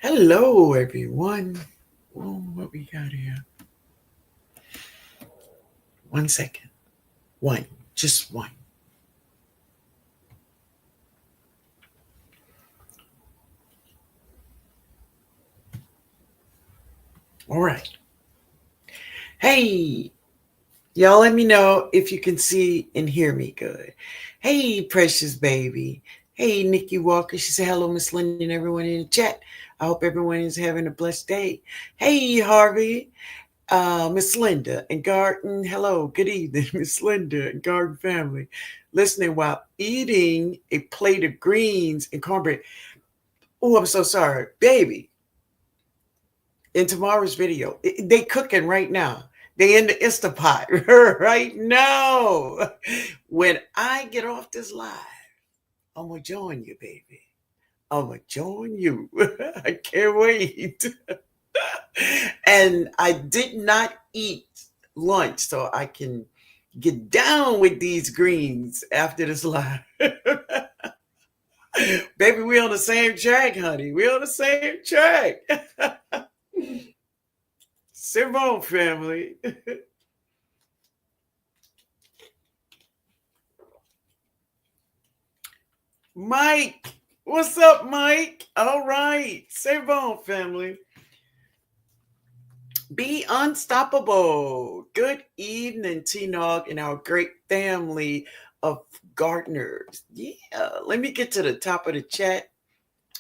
Hello, everyone. What we got here? 1 second. One. Just one. All right. Hey, y'all, let me know if you can see and hear me good. Hey, precious baby. Hey, Nikki Walker. She said, hello, Miss Linda, and everyone in the chat. I hope everyone is having a blessed day. Hey, Harvey. Miss Linda and Garden. Hello, good evening, Miss Linda and Garden family. Listening while eating a plate of greens and cornbread. Oh, I'm so sorry, baby. In tomorrow's video, they cooking right now. They in the Instapot right now. When I get off this live, I'm gonna join you, baby. I'm gonna join you. I can't wait. And I did not eat lunch, so I can get down with these greens after this live. Baby, we on the same track, honey. We on the same track. Simone family. Mike. What's up, Mike? All right. Simone family. Be unstoppable. Good evening, TNOG and our great family of gardeners. Yeah, let me get to the top of the chat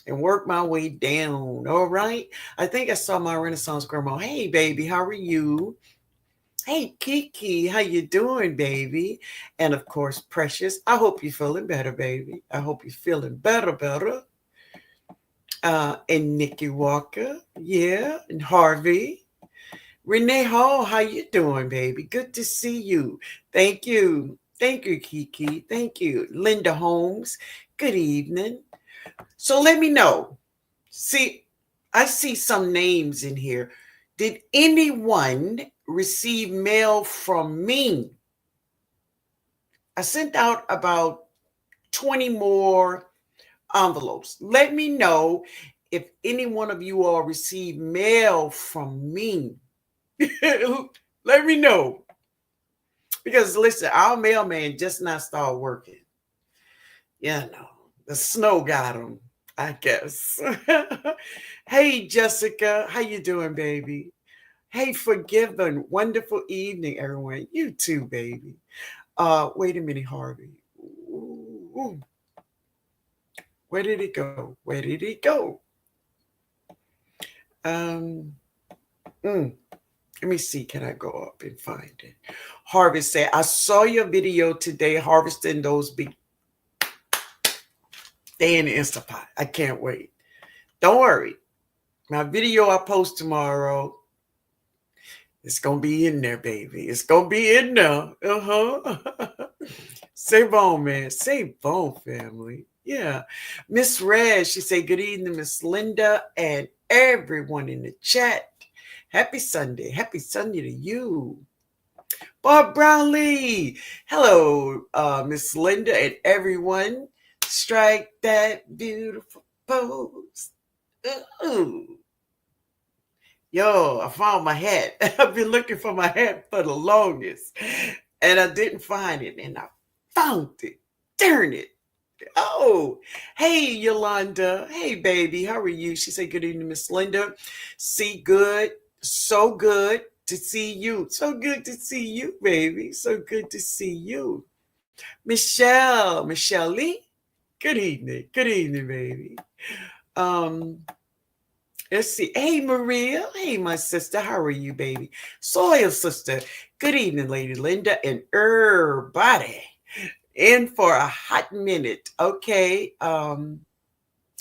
and work my way down. All right. I think I saw my Renaissance grandma. Hey, baby, how are you? Hey, Kiki, how you doing, baby? And of course, Precious, I hope you're feeling better, baby. I hope you're feeling better. And Nikki Walker, yeah, and Harvey. Renee Hall, how you doing, baby? Good to see you. Thank you. Thank you, Kiki. Thank you. Linda Holmes, good evening. So let me know. See, I see some names in here. Did anyone receive mail from me? I sent out about 20 more envelopes. Let me know if any one of you all received mail from me. Let me know. Because listen, our mailman just not started working. Yeah, no. The snow got him, I guess. Hey, Jessica, how you doing, baby? Hey, forgiven. Wonderful evening, everyone. You too, baby. Wait a minute, Harvey. Ooh. Where did it go? Where did it go? Um, mm, let me see. Can I go up and find it? Harvey said, I saw your video today harvesting those big. They in the Instapot. I can't wait. Don't worry. My video I post tomorrow, it's going to be in there, baby. It's going to be in there. Uh-huh. Save on, man. Save on, family. Yeah. Miss Red, she said, good evening, Miss Linda, and everyone in the chat. Happy Sunday. Happy Sunday to you. Bob Brownlee. Hello, Miss Linda and everyone. Strike that beautiful pose. Ooh. Yo, I found my hat. I've been looking for my hat for the longest. And I didn't find it. And I found it. Darn it. Oh, hey, Yolanda. Hey, baby. How are you? She said, good evening, Miss Linda. See, good. So good to see you. So good to see you, baby. So good to see you. Michelle Lee. Good evening. Good evening, baby. Um, let's see. Hey, Maria. Hey, my sister. How are you, baby? Soil sister. Good evening, Lady Linda and everybody. In for a hot minute. Okay. All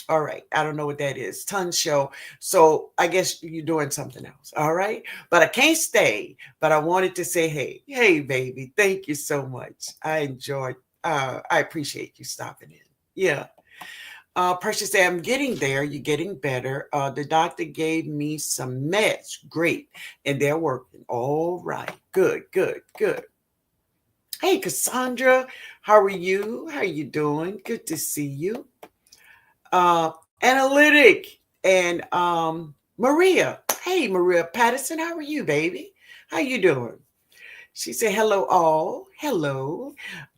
right. I don't know what that is. Ton show. So I guess you're doing something else. All right. But I can't stay. But I wanted to say, hey, hey, baby. Thank you so much. I enjoyed. I appreciate you stopping in. Yeah. Precious said, I'm getting there. You're getting better. The doctor gave me some meds. Great. And they're working. All right. Good. Hey, Cassandra. How are you? How are you doing? Good to see you. Analytic. And Maria, hey Maria Patterson, how are you, baby? How you doing? She said, hello, all. Hello.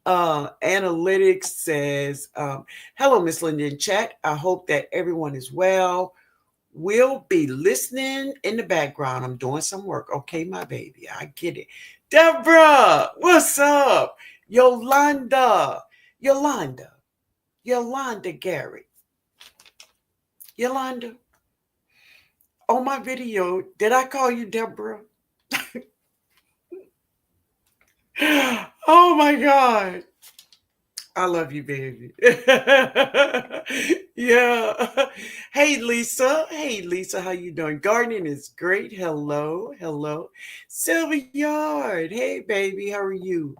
Analytics says, hello, Miss Linda in chat. I hope that everyone is well. We'll be listening in the background. I'm doing some work. Okay, my baby. I get it. Deborah, what's up? Yolanda. Yolanda. Yolanda Gary. Yolanda, on my video, did I call you Deborah? Oh my God. I love you, baby. Yeah. Hey, Lisa. Hey, Lisa. How you doing? Gardening is great. Hello. Hello. Sylvia Yard. Hey, baby. How are you?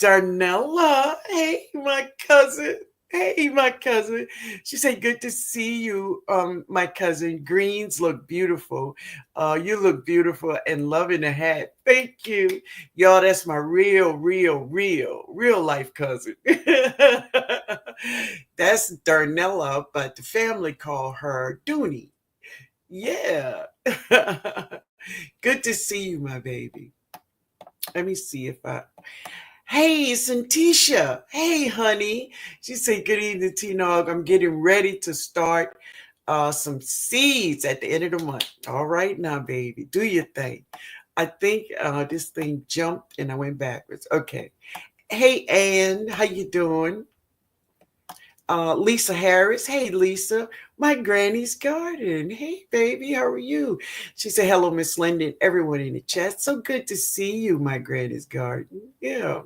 Darnella. Hey, my cousin. Hey, my cousin. She said, good to see you, my cousin. Greens look beautiful. You look beautiful and loving the hat. Thank you. Y'all, that's my real life cousin. That's Darnella, but the family call her Dooney. Yeah. Good to see you, my baby. Let me see if I Hey, Santisha. Hey, honey. She said, good evening, TNOG. I'm getting ready to start some seeds at the end of the month. All right now, baby. Do your thing. I think this thing jumped and I went backwards. Okay. Hey, Ann. How you doing? Lisa Harris. Hey, Lisa. My granny's garden. Hey, baby. How are you? She said, hello, Miss Linden. Everyone in the chat. So good to see you, my granny's garden. Yeah.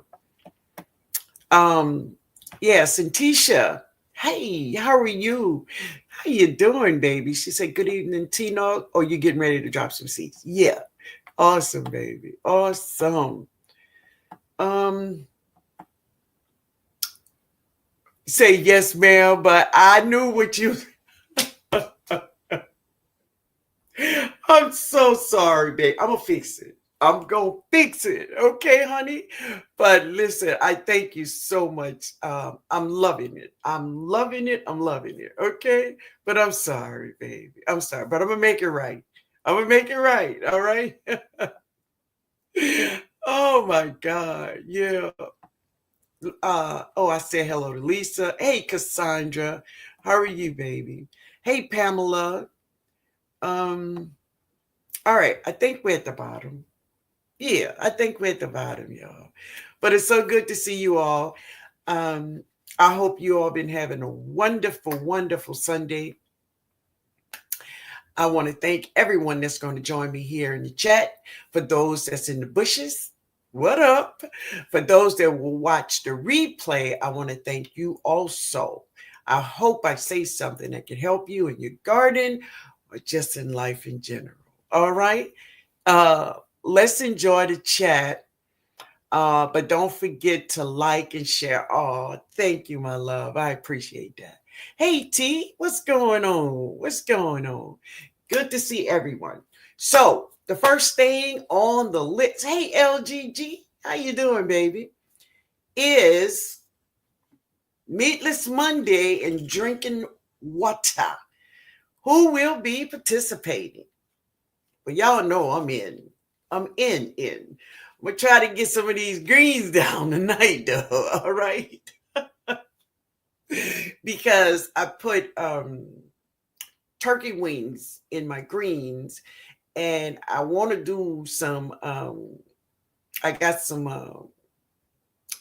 Um, yes, and Tisha, hey, how are you? How you doing, baby? She said, good evening, Tino. Oh, you getting ready to drop some seeds? Yeah. Awesome, baby. Awesome. Um, say yes, ma'am, but I knew what you I'm so sorry, babe. I'm gonna fix it. I'm gonna fix it, okay, honey? But listen, I thank you so much. I'm loving it. I'm loving it. I'm loving it. Okay, but I'm sorry, baby. I'm sorry, but I'm gonna make it right. I'm gonna make it right. All right. Oh my God. Yeah. Oh, I said hello to Lisa. Hey, Cassandra. How are you, baby? Hey, Pamela. Um. All right. I think we're at the bottom. Yeah, I think we're at the bottom, y'all. But it's so good to see you all. Um, I hope you all been having a wonderful, wonderful Sunday. I want to thank everyone that's going to join me here in the chat. For those that's in the bushes, what up? For those that will watch the replay, I want to thank you also. I hope I say something that can help you in your garden or just in life in general. All right. Uh, let's enjoy the chat. But don't forget to like and share. Oh, thank you, my love. I appreciate that. Hey, T, what's going on? What's going on? Good to see everyone. So the first thing on the list, hey, LGG, how you doing, baby? Is Meatless Monday and drinking water. Who will be participating? Well, y'all know I'm in. I'm in. I'm gonna try to get some of these greens down tonight, though. All right, because I put turkey wings in my greens, and I want to do some. I got some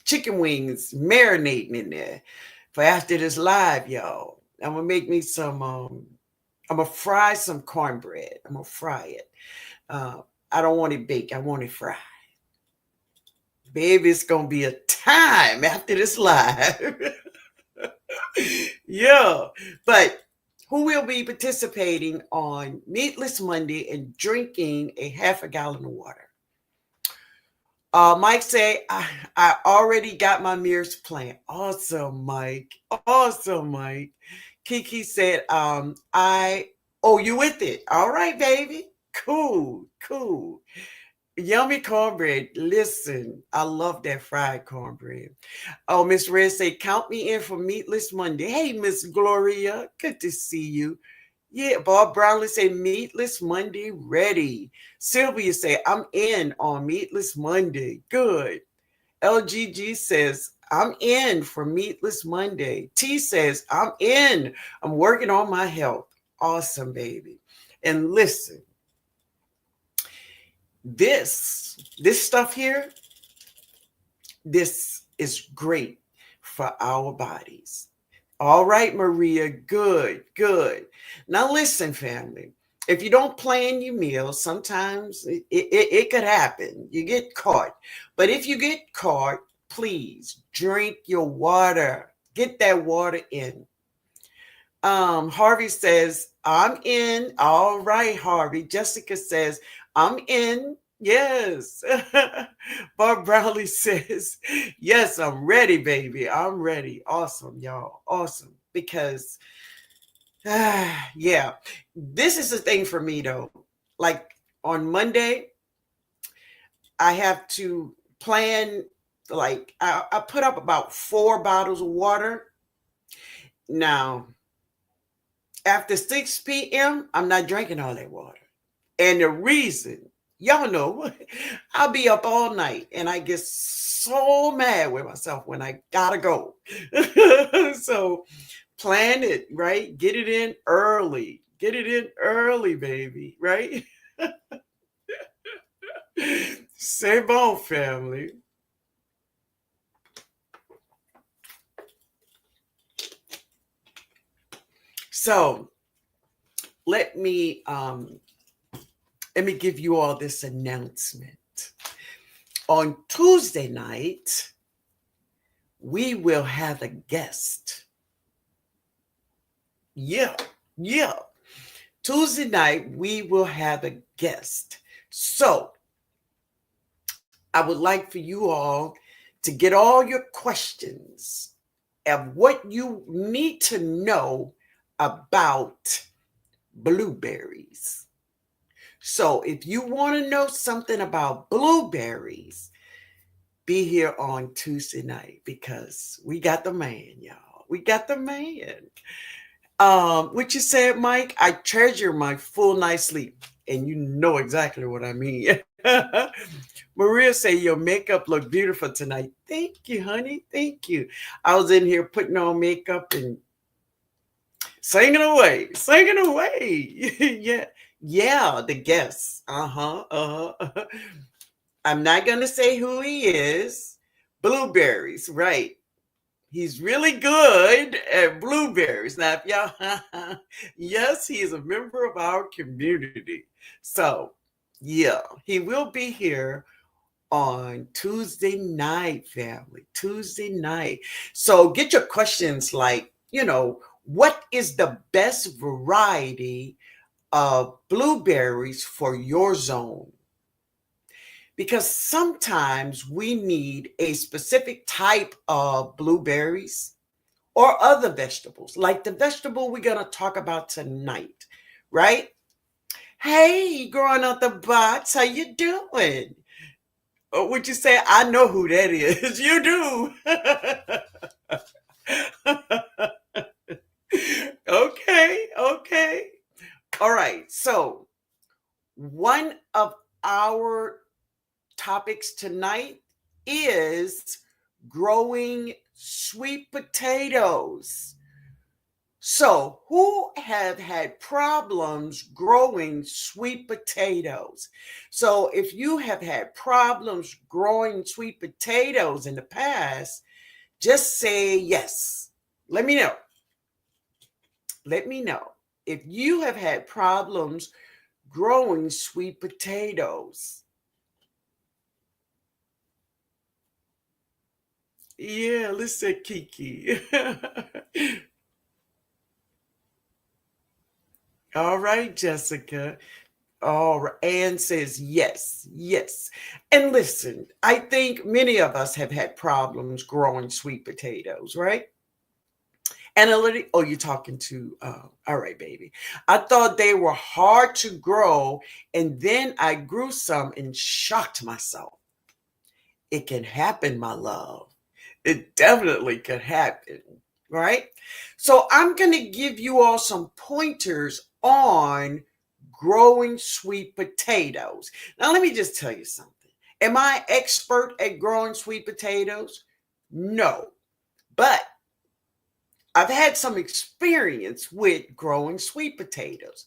chicken wings marinating in there for after this live, y'all. I'm gonna make me some. I'm gonna fry some cornbread. I'm gonna fry it. Uh, I don't want it baked. I want it fried. Baby, it's gonna be a time after this live. Yeah, but who will be participating on Meatless Monday and drinking a half a gallon of water? Mike say I already got my mirrors plant. Awesome, Mike. Awesome, Mike. Kiki said, you with it. All right, baby. Cool. Yummy cornbread. Listen, I love that fried cornbread. Oh, Miss Red say, count me in for Meatless Monday. Hey, Miss Gloria, good to see you. Yeah, Bob Brownlee say Meatless Monday ready. Sylvia say I'm in on Meatless Monday. Good. LGG says I'm in for Meatless Monday. T says I'm in. I'm working on my health. Awesome, baby. And listen, this stuff here, this is great for our bodies. All right, Maria. Good, good. Now, listen, family. If you don't plan your meals, sometimes it could happen. You get caught. But if you get caught, please drink your water. Get that water in. Harvey says, I'm in. All right, Harvey. Jessica says, I'm in. Yes. Bob Brownlee says, yes, I'm ready, baby. I'm ready. Awesome, y'all. Awesome. Because, yeah, this is the thing for me, though. Like on Monday, I have to plan, like, I put up about 4 bottles of water. Now, after 6 p.m., I'm not drinking all that water. And the reason, y'all know, I'll be up all night and I get so mad with myself when I gotta go. So plan it, right? Get it in early. Get it in early, baby, right? C'est bon, family. So let me um let me give you all this announcement. On Tuesday night, we will have a guest. Yeah, yeah. Tuesday night, we will have a guest. So I would like for you all to get all your questions of what you need to know about blueberries. So if you want to know something about blueberries, be here on Tuesday night because we got the man, y'all. We got the man. What you said, Mike? I treasure my full night's sleep, and you know exactly what I mean. Maria say your makeup look beautiful tonight. Thank you, honey. Thank you. I was in here putting on makeup and singing away, singing away. Yeah, yeah. The guest. Uh-huh. Uh-huh. I'm not gonna say who he is. Blueberries, right? He's really good at blueberries. Now, if y'all, yes, he is a member of our community. So, yeah, he will be here on Tuesday night, family. Tuesday night. So, get your questions like, what is the best variety of blueberries for your zone? Because sometimes we need a specific type of blueberries or other vegetables, like the vegetable we're going to talk about tonight, right? Hey, growing up the box, how you doing? Or would you say, I know who that is? You do. Okay, okay. All right. So, one of our topics tonight is growing sweet potatoes. So, who have had problems growing sweet potatoes? So, if you have had problems growing sweet potatoes in the past, just say yes. Let me know. Let me know if you have had problems growing sweet potatoes. Yeah, listen, Kiki. All right, Jessica. All right. Anne says yes, yes. And listen, I think many of us have had problems growing sweet potatoes, right? Analytic. Oh, you're talking to, all right, baby. I thought they were hard to grow, and then I grew some and shocked myself. It can happen, my love. It definitely could happen. right? So I'm going to give you all some pointers on growing sweet potatoes. Now, let me just tell you something. Am I expert at growing sweet potatoes? No, but I've had some experience with growing sweet potatoes.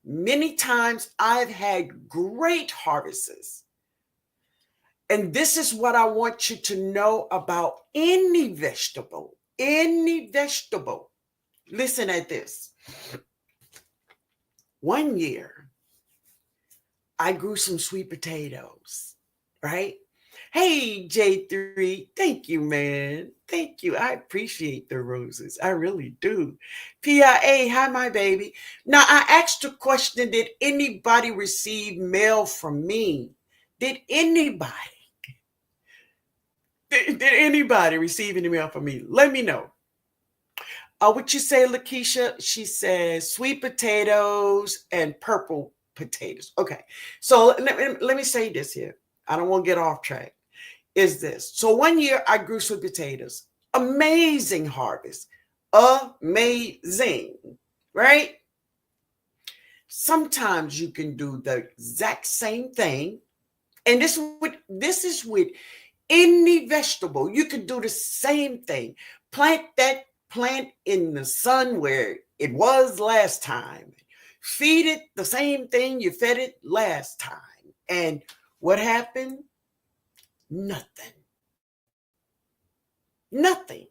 Many times I've had great harvests. And this is what I want you to know about any vegetable. Any vegetable. Listen at this. One year, I grew some sweet potatoes, right? Hey, J3, thank you, man. Thank you. I appreciate the roses. I really do. PIA, hi, my baby. Now, I asked the question, did anybody receive mail from me? Did anybody? Did anybody receive any mail from me? Let me know. What you say, Lakeisha? She says sweet potatoes and purple potatoes. Okay, so let me say this here. I don't want to get off track. Is this so? One year I grew sweet potatoes. Amazing harvest. Amazing, right? Sometimes you can do the exact same thing, and this is with any vegetable. You can do the same thing. Plant that plant in the sun where it was last time. Feed it the same thing you fed it last time. And what happened? Nothing. Nothing.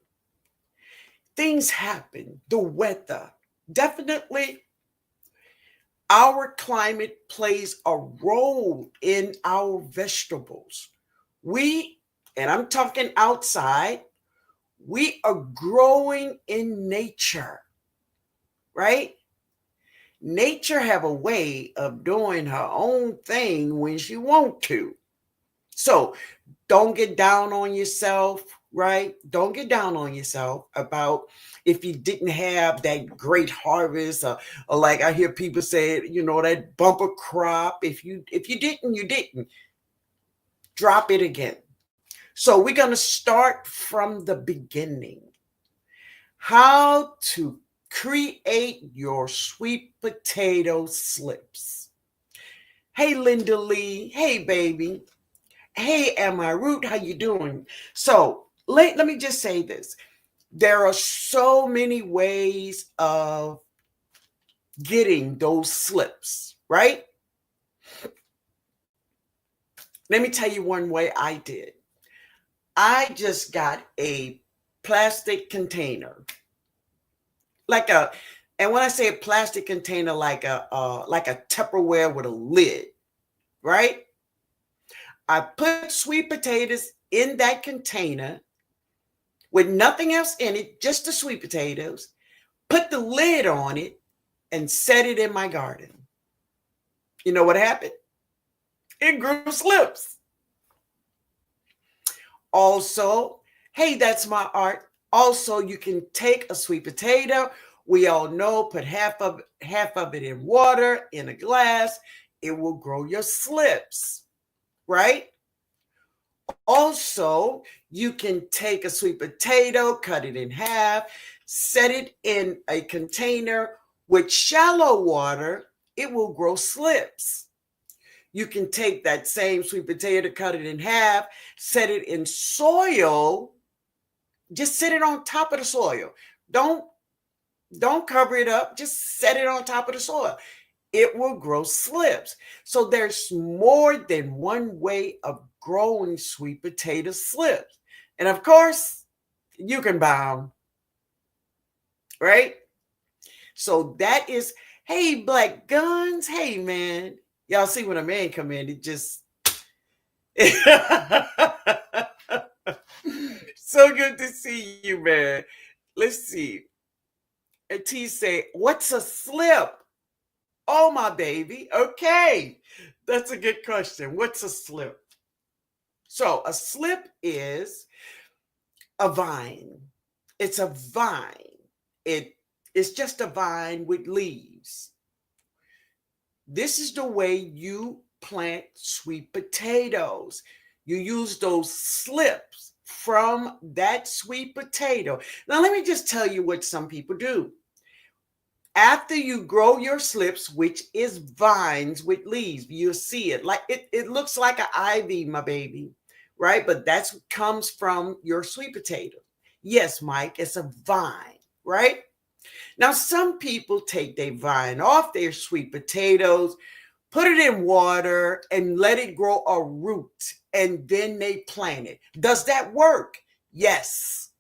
Things happen. The weather. Definitely, our climate plays a role in our vegetables. We, and I'm talking outside, we are growing in nature, right? Nature have a way of doing her own thing when she want to. So don't get down on yourself, right? Don't get down on yourself about if you didn't have that great harvest, or like I hear people say, that bumper crop. If you didn't, you didn't. Drop it again. So we're gonna start from the beginning. How to create your sweet potato slips. Hey, Linda Lee. Hey, baby. Hey, Am I Root? How you doing? So let me just say this. There are so many ways of getting those slips, right? Let me tell you one way I did. I just got a plastic container, like a, and when I say a plastic container, like a Tupperware with a lid, right? I put sweet potatoes in that container with nothing else in it, just the sweet potatoes, put the lid on it, and set it in my garden. You know what happened? It grew slips. Also, hey, that's my art. Also, you can take a sweet potato. We all know, put half of it in water in a glass. It will grow your slips, right? Also, you can take a sweet potato, cut it in half, set it in a container with shallow water. It will grow slips. You can take that same sweet potato, cut it in half, set it in soil. Just set it on top of the soil. Don't don't cover it up. Just set it on top of the soil. It will grow slips. So there's more than one way of growing sweet potato slips. And of course, you can buy them, right? So that is, hey, Black Guns. Hey, man. Y'all see when a man come in, it just so good to see you, man. Let's see. And T say, what's a slip? Oh, my baby. Okay. That's a good question. What's a slip? So a slip is a vine. It's a vine. It's just a vine with leaves. This is the way you plant sweet potatoes. You use those slips. from that sweet potato. Now, let me just tell you what some people do. After you grow your slips, which is vines with leaves, you'll see it like it looks like an ivy, my baby, right? But that's comes from your sweet potato. Yes, Mike, it's a vine, right? Now, some people take their vine off their sweet potatoes, put it in water, and let it grow a root, and then they plant it. Does that work? Yes,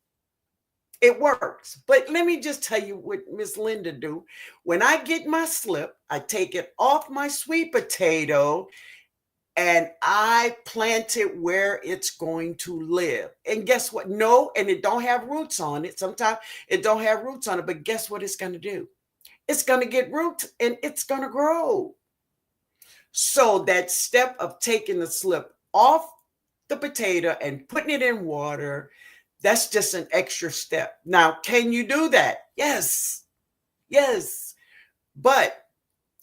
it works. But let me just tell you what Miss Linda do. When I get my slip, I take it off my sweet potato and I plant it where it's going to live. And guess what? No, and it don't have roots on it. Sometimes it don't have roots on it, but guess what it's going to do? It's going to get roots and it's going to grow. So that step of taking the slip off the potato and putting it in water, that's just an extra step. Now, can you do that? Yes. Yes. But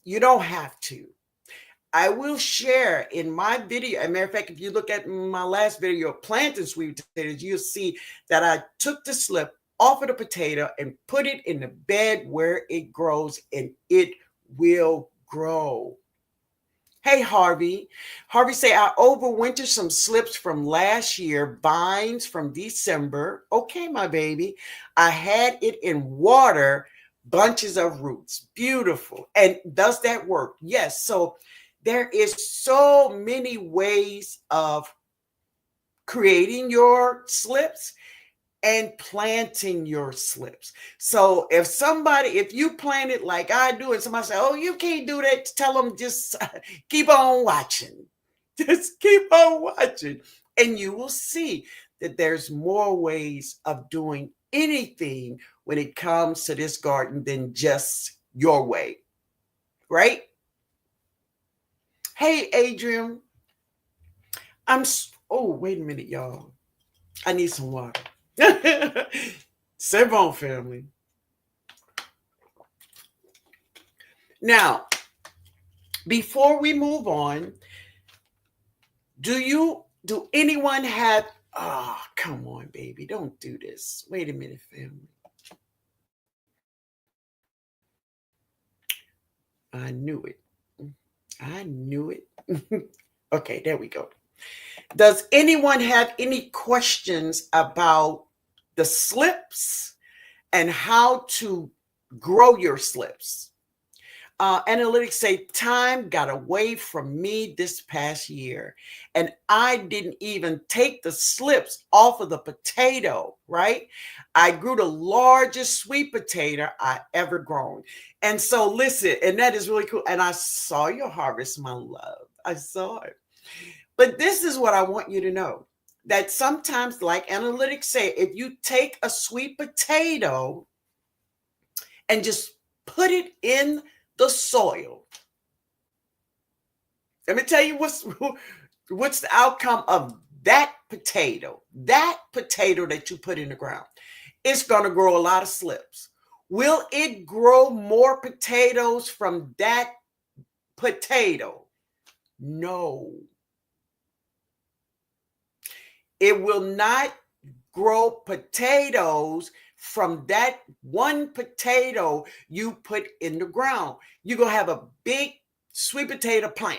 you don't have to. I will share in my video. As a matter of fact, if you look at my last video, planting sweet potatoes, you'll see that I took the slip off of the potato and put it in the bed where it grows, and it will grow. Hey, Harvey. Harvey say, I overwintered some slips from last year, vines from December. Okay, my baby. I had it in water, bunches of roots. Beautiful. And does that work? Yes. So there is so many ways of creating your slips and planting your slips. So if you plant it like I do, and somebody say, oh, you can't do that, tell them just keep on watching. Just keep on watching. And you will see that there's more ways of doing anything when it comes to this garden than just your way, right? Hey, Adrian. Oh, wait a minute, y'all. I need some water. Save on, family. Now, before we move on, do anyone have, oh, come on, baby, don't do this. Wait a minute, family. I knew it. I knew it. Okay, there we go. Does anyone have any questions about the slips and how to grow your slips? Analytics say time got away from me this past year, and I didn't even take the slips off of the potato, right? I grew the largest sweet potato I ever grown. And so listen, and that is really cool. And I saw your harvest, my love. I saw it. But this is what I want you to know, that sometimes, like analytics say, if you take a sweet potato and just put it in the soil, let me tell you what's the outcome of that potato that you put in the ground. It's going to grow a lot of slips. Will it grow more potatoes from that potato? No. It will not grow potatoes from that one potato you put in the ground. You're going to have a big sweet potato plant,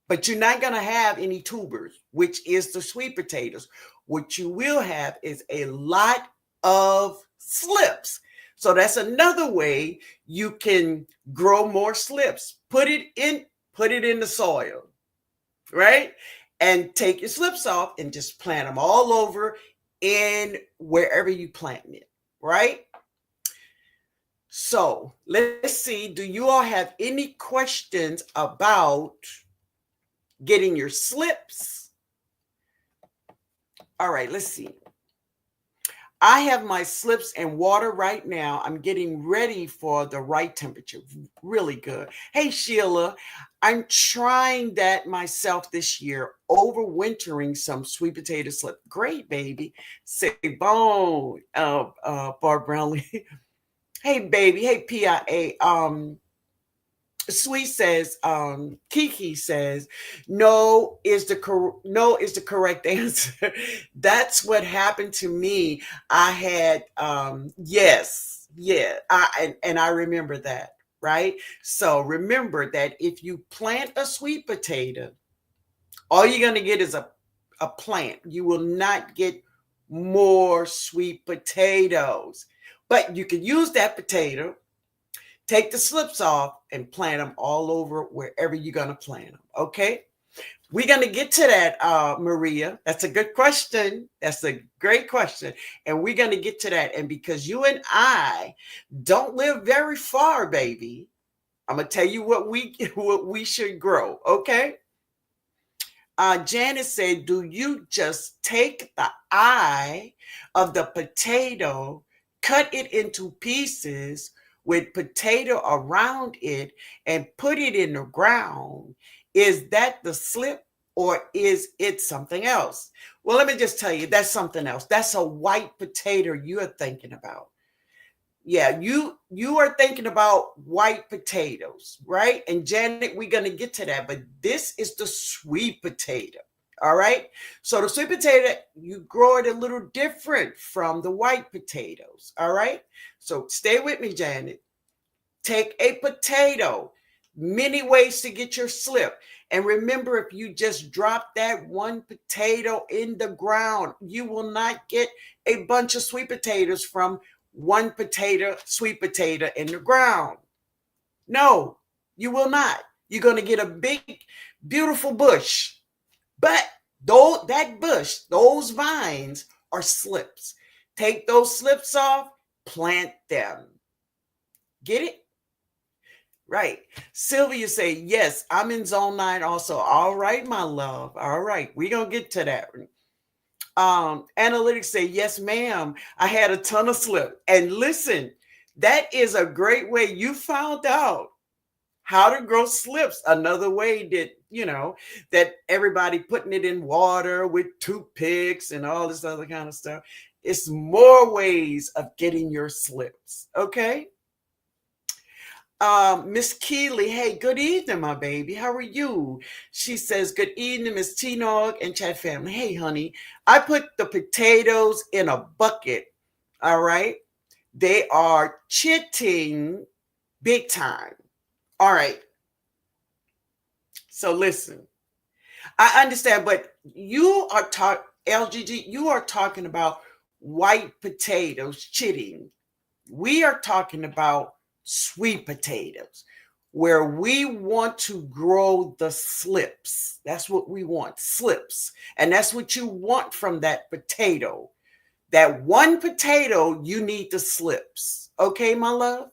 but you're not going to have any tubers, which is the sweet potatoes. What you will have is a lot of slips. So that's another way you can grow more slips. Put it in the soil, right? And take your slips off and just plant them all over in wherever you plant it, right? So let's see, do you all have any questions about getting your slips? All right, let's see. I have my slips in water right now. I'm getting ready for the right temperature. Really good. Hey, Sheila, I'm trying that myself this year, overwintering some sweet potato slip. Great, baby. Say bone, Barb Brownlee. Hey, baby. Hey, PIA. Sweet says, Kiki says, no is the correct answer. That's what happened to me. I had yes, yeah, and I remember that, right? So remember that if you plant a sweet potato, all you're gonna get is a plant. You will not get more sweet potatoes. But you can use that potato, take the slips off, and plant them all over wherever you're going to plant them. Okay. We're going to get to that, Maria. That's a good question. That's a great question. And we're going to get to that. And because you and I don't live very far, baby, I'm going to tell you what what we should grow. Okay. Janice said, do you just take the eye of the potato, cut it into pieces with potato around it, and put it in the ground? Is that the slip or is it something else? Well, let me just tell you, that's something else. That's a white potato you're thinking about. Yeah, you are thinking about white potatoes, right? And Janet, we're gonna get to that, but this is the sweet potato. All right. So the sweet potato, you grow it a little different from the white potatoes. All right. So stay with me, Janet. Take a potato, many ways to get your slip. And remember, if you just drop that one potato in the ground, you will not get a bunch of sweet potatoes from one potato, sweet potato in the ground. No, you will not. You're going to get a big, beautiful bush. But though that bush, those vines are slips. Take those slips off, plant them. Get it? Right. Sylvia say, yes, I'm in zone 9 also. All right, my love. All right. We're going to get to that. Analytics say, yes, ma'am. I had a ton of slip. And listen, that is a great way. You found out how to grow slips. Another way that, that everybody putting it in water with toothpicks and all this other kind of stuff. It's more ways of getting your slips. Okay. Miss Keeley, hey, good evening, my baby. How are you? She says, good evening, Miss TNOG and chat family. Hey, honey, I put the potatoes in a bucket. All right. They are chitting big time. All right. So listen, I understand, but you are LGG, you are talking about white potatoes chitting. We are talking about sweet potatoes, where we want to grow the slips. That's what we want, slips. And that's what you want from that potato. That one potato, you need the slips. Okay, my love?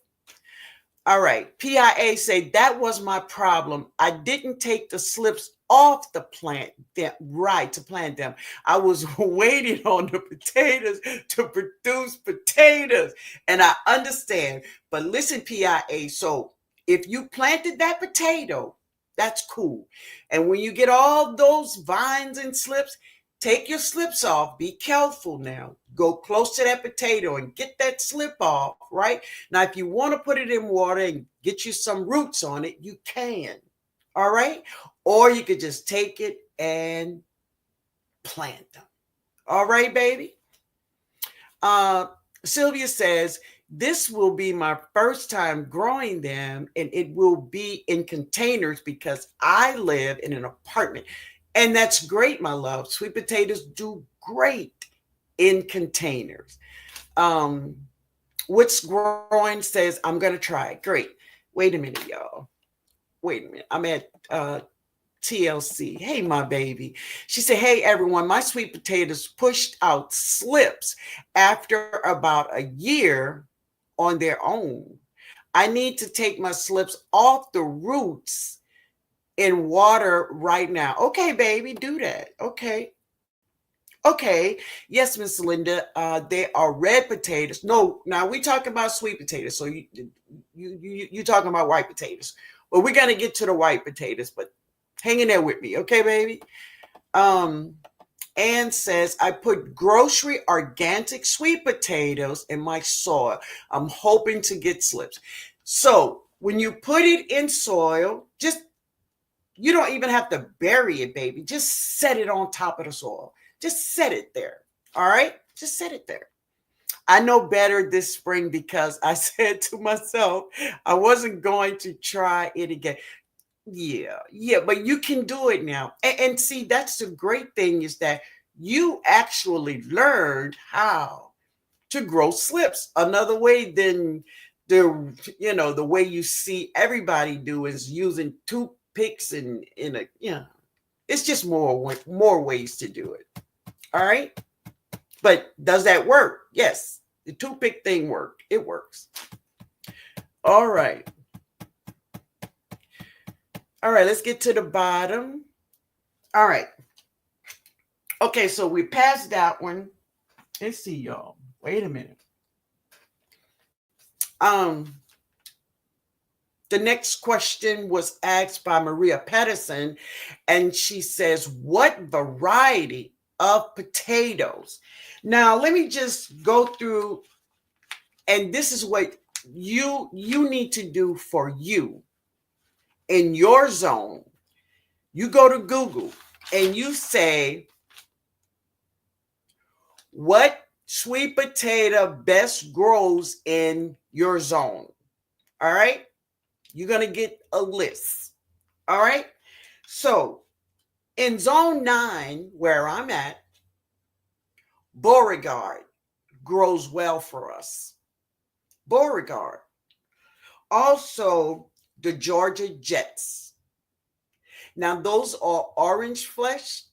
All right. PIA say that was my problem. I didn't take the slips off the plant, right, to plant them. I was waiting on the potatoes to produce potatoes. And I understand. But listen, PIA. So if you planted that potato, that's cool. And when you get all those vines and slips, take your slips off. Be careful now. Go close to that potato and get that slip off, right? Now, if you want to put it in water and get you some roots on it, you can. All right. Or you could just take it and plant them. All right, baby. Sylvia says, this will be my first time growing them, and it will be in containers because I live in an apartment. And that's great, my love. Sweet potatoes do great in containers. What's growing says, I'm going to try it. Great. Wait a minute, y'all. Wait a minute. I'm at TLC. Hey, my baby. She said, hey, everyone, my sweet potatoes pushed out slips after about a year on their own. I need to take my slips off the roots in water right now. Okay, baby, do that. Okay. Okay. Yes, Miss Linda. They are red potatoes. No, now we talking about sweet potatoes. So you talking about white potatoes. Well, we're gonna get to the white potatoes, but hang in there with me, okay, baby? Ann says, I put grocery organic sweet potatoes in my soil. I'm hoping to get slips. So When you put it in soil, just you don't even have to bury it, baby. Just set it on top of the soil. Just set it there. All right? Just set it there. I know better this spring because I said to myself, I wasn't going to try it again. Yeah, but you can do it now. And see, that's the great thing is that you actually learned how to grow slips. Another way than the way you see everybody do is using toothpicks and in a it's just more ways to do it. All right. But does that work? Yes. The toothpick thing worked. It works. All right. All right, let's get to the bottom. All right. Okay, so we passed that one. Let's see, y'all. Wait a minute. The next question was asked by Maria Pedersen, and she says, what variety of potatoes? Now, let me just go through, and this is what you need to do for you in your zone. You go to Google and you say, what sweet potato best grows in your zone? All right. You're going to get a list. All right. So in zone 9, where I'm at, Beauregard grows well for us. Beauregard. Also, the Georgia Jets. Now, those are orange flesh.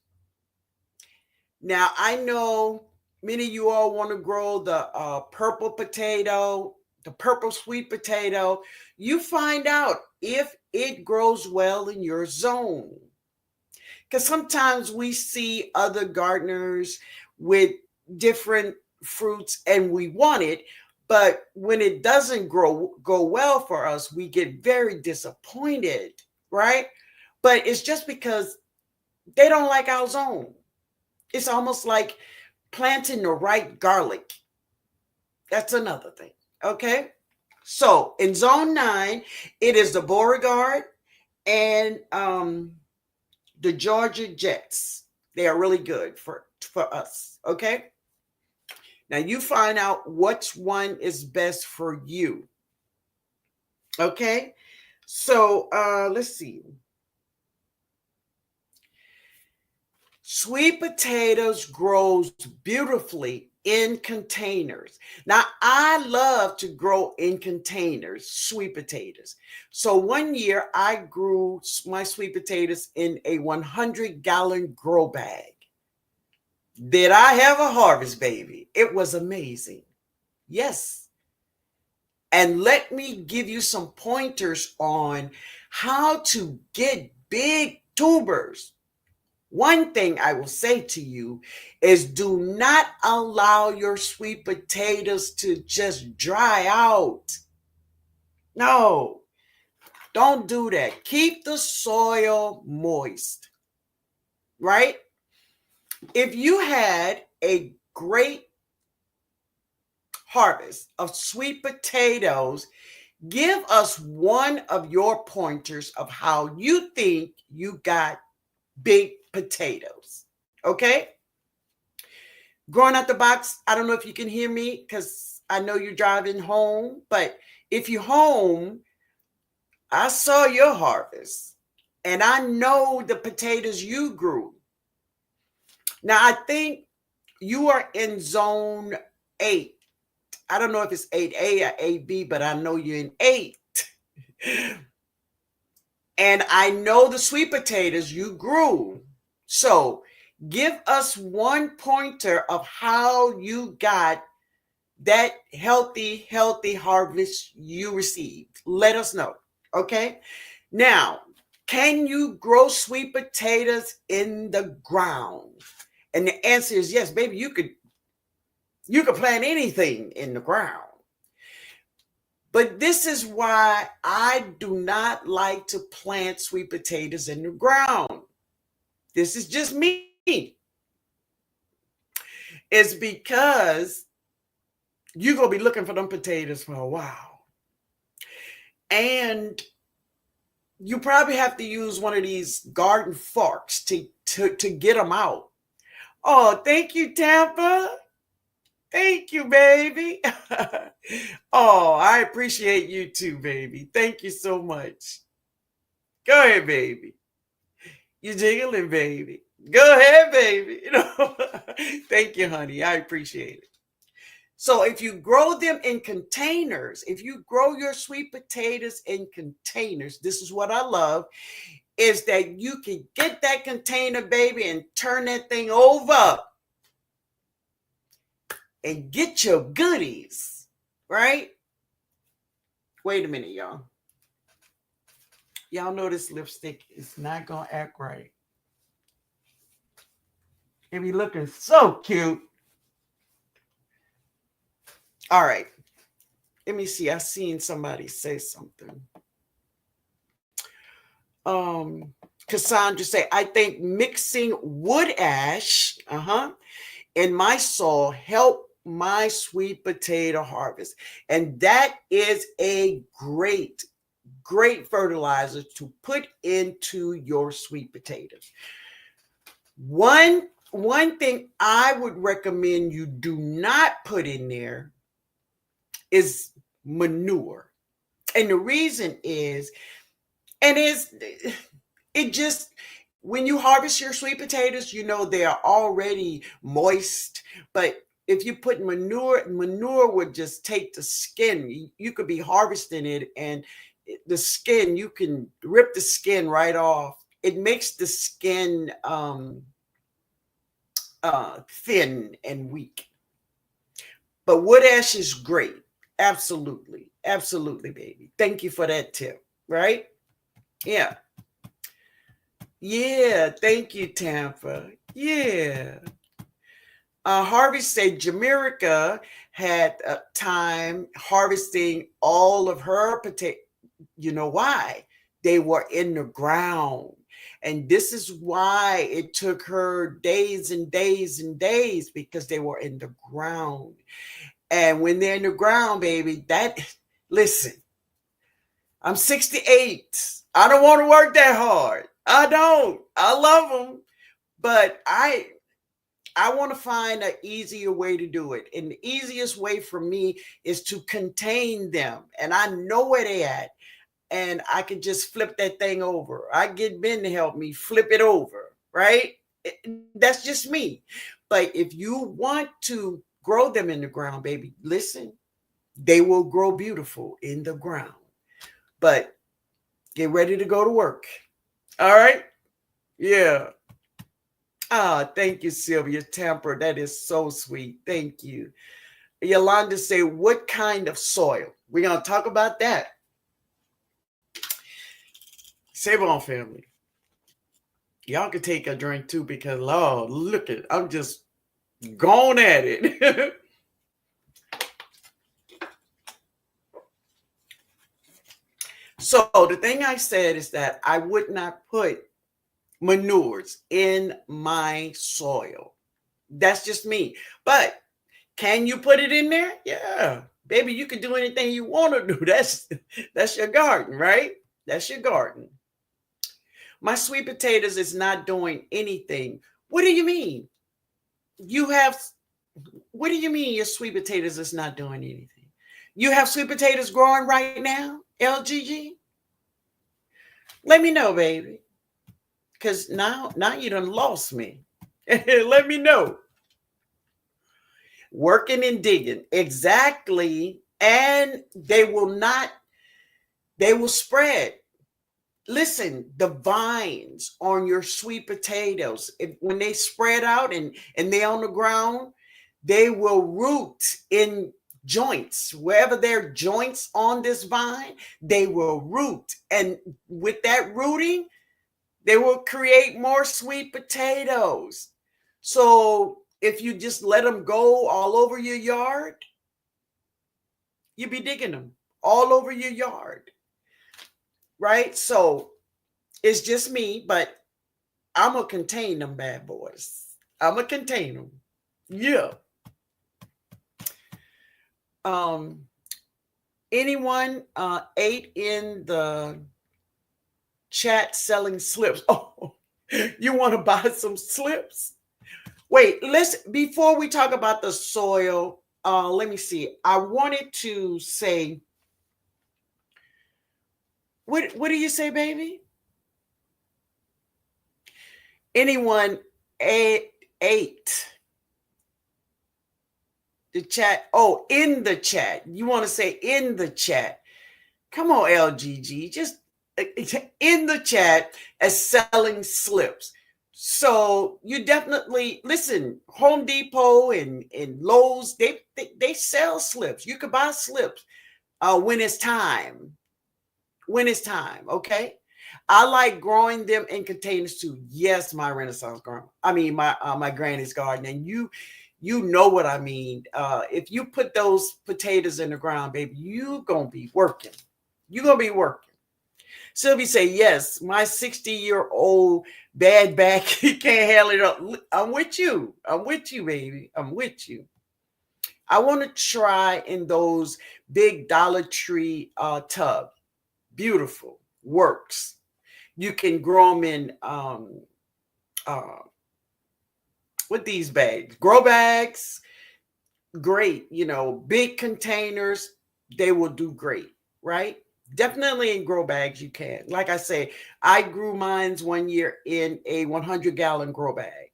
Now, I know many of you all want to grow the purple potato, the purple sweet potato. You find out if it grows well in your zone. Because sometimes we see other gardeners with different fruits and we want it, but when it doesn't go well for us, we get very disappointed, right? But it's just because they don't like our zone. It's almost like planting the right garlic. That's another thing. Okay. So in zone 9, it is the Beauregard and the Georgia Jets. They are really good for us. Okay. Now you find out which one is best for you. Okay. So let's see. Sweet potatoes grows beautifully in containers. Now, I love to grow in containers, sweet potatoes. So one year I grew my sweet potatoes in a 100-gallon grow bag. Did I have a harvest, baby? It was amazing. Yes. And let me give you some pointers on how to get big tubers. One thing I will say to you is do not allow your sweet potatoes to just dry out. No, don't do that. Keep the soil moist, right? If you had a great harvest of sweet potatoes, give us one of your pointers of how you think you got big potatoes. Okay? Growing out the box, I don't know if you can hear me because I know you're driving home, but if you're home, I saw your harvest and I know the potatoes you grew. Now, I think you are in zone 8. I don't know if it's 8A or 8B, but I know you're in 8. And I know the sweet potatoes you grew. So give us one pointer of how you got that healthy harvest you received. Let us know. Okay. Now, can you grow sweet potatoes in the ground? And the answer is yes, baby. You could plant anything in the ground. But this is why I do not like to plant sweet potatoes in the ground. This is just me. It's because you're going to be looking for them potatoes for a while. And you probably have to use one of these garden forks to get them out. Oh, thank you, Tampa. Thank you, baby. Oh, I appreciate you too, baby. Thank you so much. Go ahead, baby. You jiggling, baby. Go ahead, baby. Thank you, honey. I appreciate it. So if you grow them in containers, if you grow your sweet potatoes in containers, this is what I love, is that you can get that container, baby, and turn that thing over and get your goodies, right? Wait a minute, y'all. Y'all know this lipstick is not gonna act right. It be looking so cute. All right. Let me see. I seen somebody say something. Um, Cassandra say, I think mixing wood ash, in my soil help my sweet potato harvest. And that is a great fertilizer to put into your sweet potatoes. One thing I would recommend you do not put in there is manure. And the reason is, and is it just, when you harvest your sweet potatoes, they are already moist. But if you put manure would just take the skin. You could be harvesting it, and the skin, you can rip the skin right off. It makes the skin thin and weak. But wood ash is great. Absolutely. Absolutely, baby. Thank you for that tip. Right? Yeah. Yeah. Thank you, Tampa. Yeah. Harvey said Jamaica had a time harvesting all of her potato. You know why? They were in the ground. And this is why it took her days and days and days, because they were in the ground. And when they're in the ground, baby, listen, I'm 68. I don't want to work that hard. I don't. I love them. But I want to find an easier way to do it. And the easiest way for me is to contain them. And I know where they at. And I can just flip that thing over. I get Ben to help me flip it over, right? That's just me. But if you want to grow them in the ground, baby, listen, they will grow beautiful in the ground. But get ready to go to work. All right? Yeah. Ah, thank you, Sylvia Tamper. That is so sweet. Thank you. Yolanda say, what kind of soil? We're going to talk about that. Sabon family. Y'all can take a drink too, because Lord, look at it. I'm just going at it. So the thing I said is that I would not put manures in my soil. That's just me. But can you put it in there? Yeah. Baby, you can do anything you want to do. That's your garden, right? That's your garden. My sweet potatoes is not doing anything. What do you mean? What do you mean your sweet potatoes is not doing anything? You have sweet potatoes growing right now, LGG? Let me know, baby. Because now you done lost me. Let me know. Working and digging. Exactly. And they will spread. Listen, the vines on your sweet potatoes, when they spread out and they're on the ground, they will root in joints. Wherever there are joints on this vine, they will root. And with that rooting, they will create more sweet potatoes. So if you just let them go all over your yard, you'll be digging them all over your yard. Right? So it's just me, but I'm going to contain them bad boys. I'm going to contain them. Yeah. Anyone ate in the chat selling slips? Oh, you want to buy some slips? Wait, let's before we talk about the soil, let me see. I wanted to say, what do you say, baby? Anyone ate the chat? Oh, in the chat. You want to say in the chat. Come on, LGG. Just in the chat as selling slips. So you definitely listen. Home Depot and Lowe's, they sell slips. You can buy slips when it's time. When it's time, okay? I like growing them in containers too. Yes, my Renaissance garden. I mean my granny's garden, and you know what I mean. If you put those potatoes in the ground, baby, you gonna be working. You gonna be working. Sylvie say yes. My 60-year-old bad back he can't handle it up. I'm with you. I'm with you, baby. I'm with you. I want to try in those big Dollar Tree tub. Beautiful, works. You can grow them in uh, with these bags, grow bags. Great, big containers. They will do great, right? Definitely in grow bags you can. Like I say, I grew mines one year in a 100-gallon grow bag.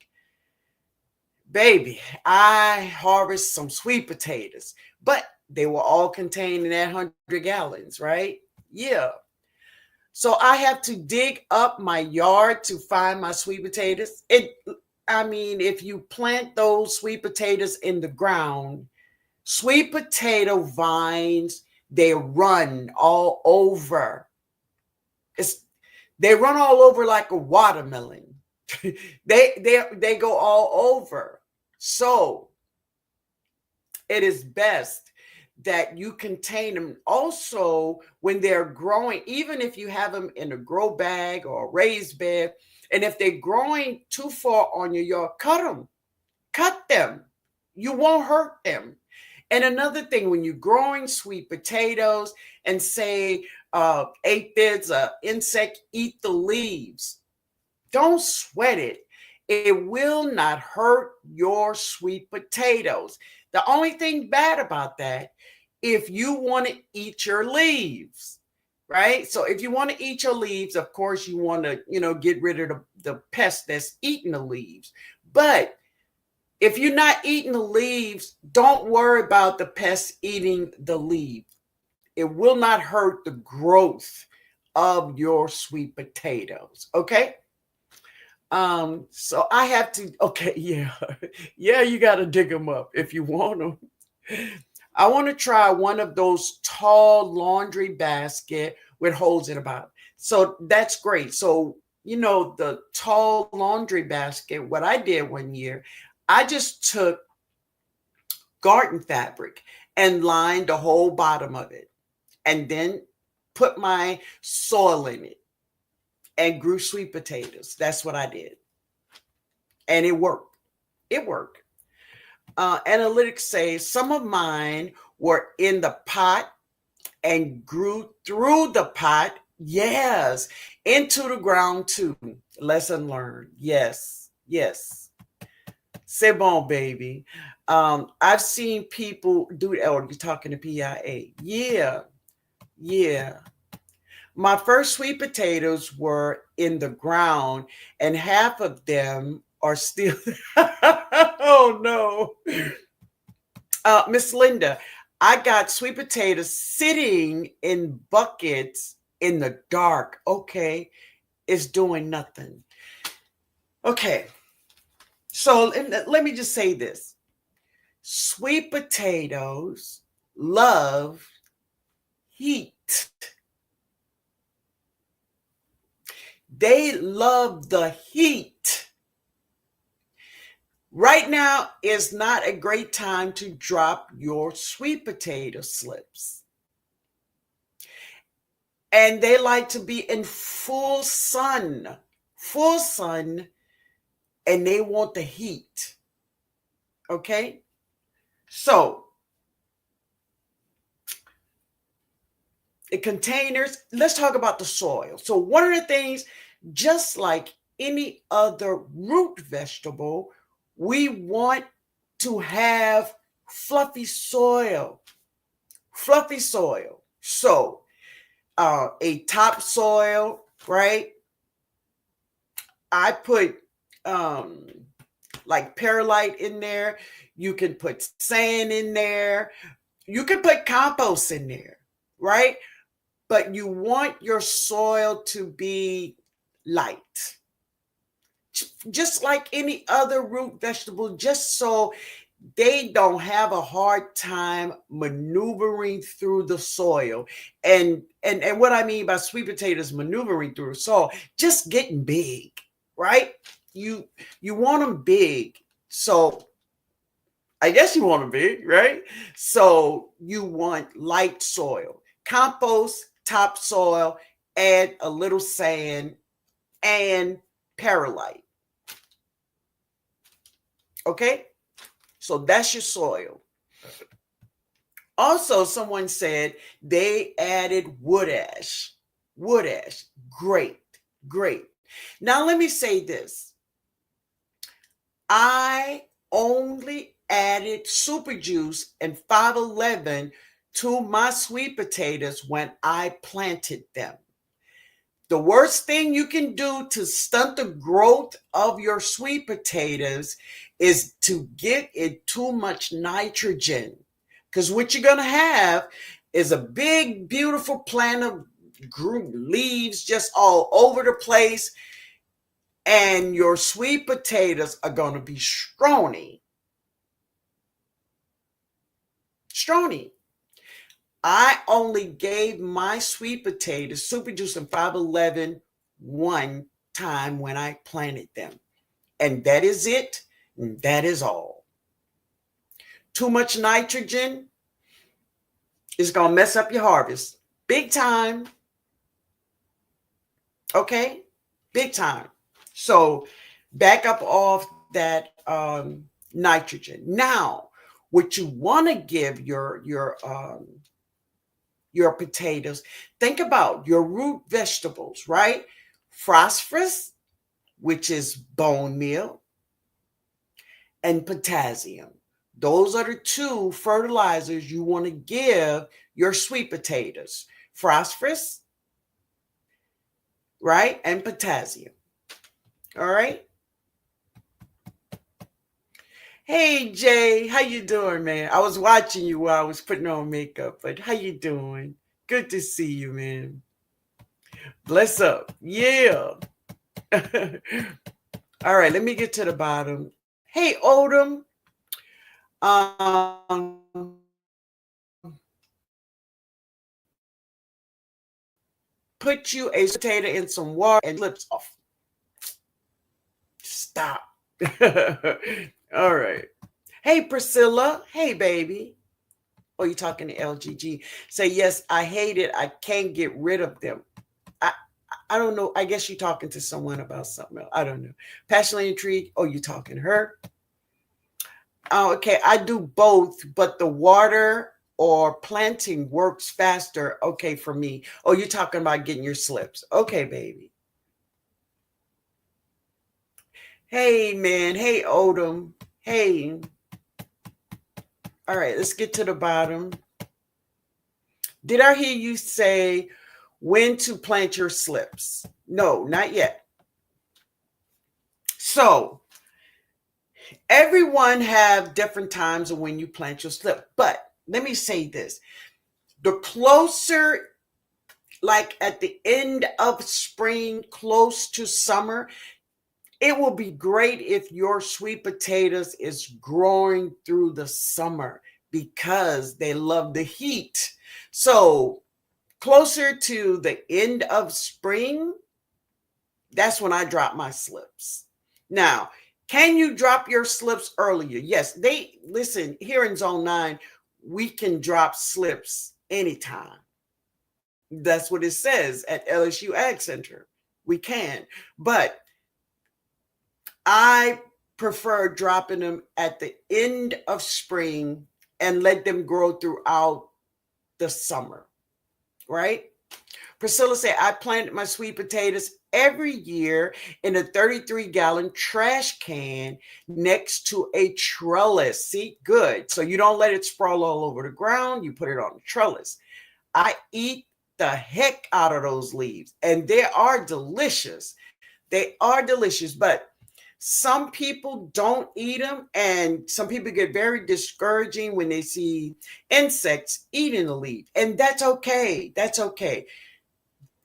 Baby, I harvest some sweet potatoes, but they were all contained in that 100 gallons, right? Yeah. So I have to dig up my yard to find my sweet potatoes. I mean, if you plant those sweet potatoes in the ground, sweet potato vines, they run all over. It's they run all over like a watermelon. they go all over. So it is best that you contain them also when they're growing, even if you have them in a grow bag or a raised bed. And if they're growing too far on your yard, cut them. You won't hurt them. And another thing, when you're growing sweet potatoes and say aphids, insect eat the leaves, don't sweat it. It will not hurt your sweet potatoes. The only thing bad about that, if you want to eat your leaves, right? So if you want to eat your leaves, of course you want to, get rid of the pest that's eating the leaves. But if you're not eating the leaves, don't worry about the pests eating the leaf. It will not hurt the growth of your sweet potatoes. Okay. So I have to, okay, yeah. Yeah, you gotta dig them up if you want them. I want to try one of those tall laundry basket with holes in the bottom. So that's great. So, the tall laundry basket, what I did one year, I just took garden fabric and lined the whole bottom of it and then put my soil in it and grew sweet potatoes. That's what I did. And it worked. It worked. Analytics say some of mine were in the pot and grew through the pot. Yes. Into the ground too. Lesson learned. Yes. Yes. C'est bon, baby. I've seen people do that. Oh, you're talking to PIA. Yeah. Yeah. My first sweet potatoes were in the ground, and half of them are still. Oh, no. Miss Linda, I got sweet potatoes sitting in buckets in the dark. Okay. It's doing nothing. Okay. So let me just say this. Sweet potatoes love heat. They love the heat. Right now is not a great time to drop your sweet potato slips. And they like to be in full sun, and they want the heat. Okay? So the containers. Let's talk about the soil. So one of the things, just like any other root vegetable, we want to have fluffy soil. Fluffy soil. So a topsoil, right? I put um, like perlite in there. You can put sand in there. You can put compost in there, right? But you want your soil to be light, just like any other root vegetable, just so they don't have a hard time maneuvering through the soil. And what I mean by sweet potatoes maneuvering through the soil, just getting big, right? You you want them big. So I guess you want them big, right? So you want light soil, compost, topsoil, add a little sand and perlite. Okay? So that's your soil. Also, someone said they added wood ash. Wood ash. Great. Great. Now, let me say this. I only added super juice and 511 to my sweet potatoes when I planted them. The worst thing you can do to stunt the growth of your sweet potatoes is to give it too much nitrogen. Because what you're going to have is a big, beautiful plant of leaves just all over the place. And your sweet potatoes are going to be strawny. Strawny. I only gave my sweet potatoes super juice and 511 one time when I planted them. And that is it. And that is all. Too much nitrogen is going to mess up your harvest. Big time. Okay? Big time. So back up off that nitrogen. Now, what you want to give your potatoes, think about your root vegetables, right? Phosphorus, which is bone meal, and potassium. Those are the two fertilizers you want to give your sweet potatoes. Phosphorus, right? And potassium. All right? Hey Jay, how you doing, man? I was watching you while I was putting on makeup, but how you doing? Good to see you, man. Bless up. Yeah. All right, let me get to the bottom. Hey, Odom. Um, put you a potato in some water and slips off. Stop. All right. Hey, Priscilla. Hey, baby. Oh, you talking to LGG? Say, yes, I hate it. I can't get rid of them. I don't know. I guess you're talking to someone about something else. I don't know. Passionately intrigued. Oh, you talking to her? Oh, okay. I do both, but the water or planting works faster. Okay, for me. Oh, you're talking about getting your slips. Okay, baby. Hey, man. Hey, Odom. Hey. All right, let's get to the bottom. Did I hear you say when to plant your slips? No, not yet. So everyone have different times of when you plant your slip. But let me say this. The closer, like at the end of spring, close to summer, it will be great if your sweet potatoes is growing through the summer because they love the heat. So closer to the end of spring, that's when I drop my slips. Now, can you drop your slips earlier? Yes, they listen here in Zone 9, we can drop slips anytime. That's what it says at LSU Ag Center. We can. But I prefer dropping them at the end of spring and let them grow throughout the summer. right? Priscilla said, I planted my sweet potatoes every year in a 33-gallon trash can next to a trellis. See, good. So you don't let it sprawl all over the ground. You put it on the trellis. I eat the heck out of those leaves, and they are delicious. They are delicious, but some people don't eat them, and some people get very discouraging when they see insects eating the leaf, and that's okay. That's okay.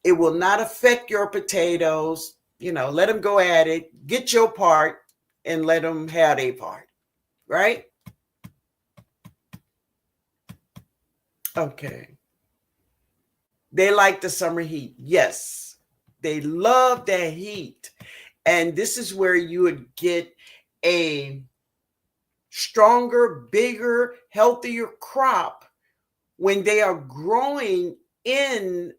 It will not affect your potatoes. Let them go at it. Get your part and let them have their part, right? Okay. They like the summer heat. Yes. They love that heat. And this is where you would get a stronger, bigger, healthier crop when they are growing in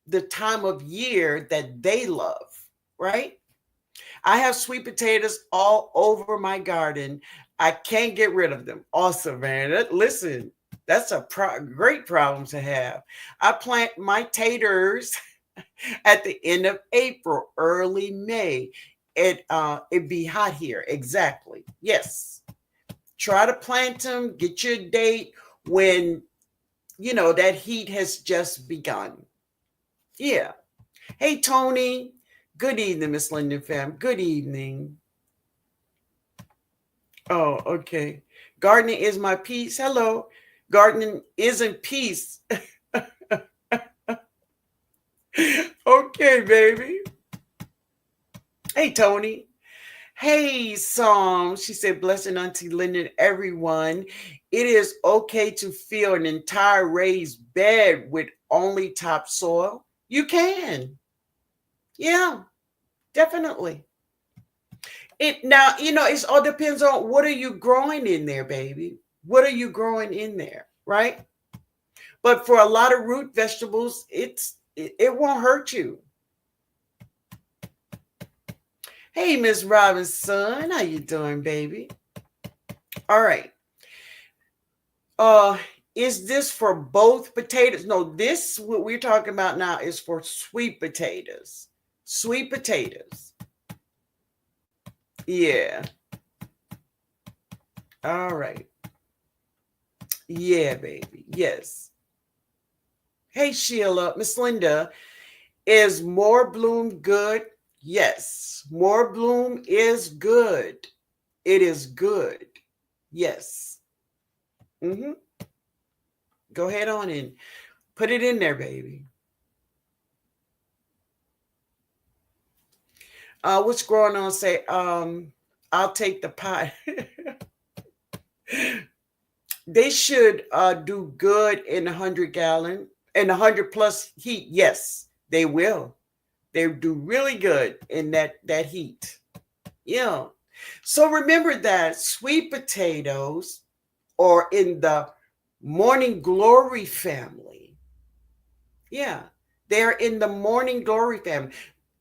the time of year that they love, right? I have sweet potatoes all over my garden. I can't get rid of them. Awesome, man. Listen, that's a great problem to have. I plant my taters at the end of April, early May. It'd be hot here. Exactly. Yes. Try to plant them. Get your date when that heat has just begun. Yeah. Hey, Tony. Good evening, Miss Linden fam. Good evening. Oh, okay. Gardening is my peace. Hello. Gardening isn't peace. Okay, baby. Hey, Tony. Hey, Psalm. She said, blessing Auntie Linden, everyone. It is okay to fill an entire raised bed with only topsoil. You can. Yeah, definitely. It all depends on what are you growing in there, baby. What are you growing in there, right? But for a lot of root vegetables, it won't hurt you. Hey, Miss Robinson, how you doing, baby? All right. Uh, is this for both potatoes? No, this what we're talking about now is for sweet potatoes. Sweet potatoes. Yeah. All right. Yeah, baby. Yes. Hey, Sheila, Miss Linda, is more bloom good? Yes. More bloom is good. It is good. Yes. Mm-hmm. Go ahead on and put it in there, baby. What's going on? Say, I'll take the pot. They should do good in 100-gallon and 100+ heat. Yes, they will. They do really good in that heat. Yeah. So remember that sweet potatoes are in the morning glory family. Yeah. They're in the morning glory family.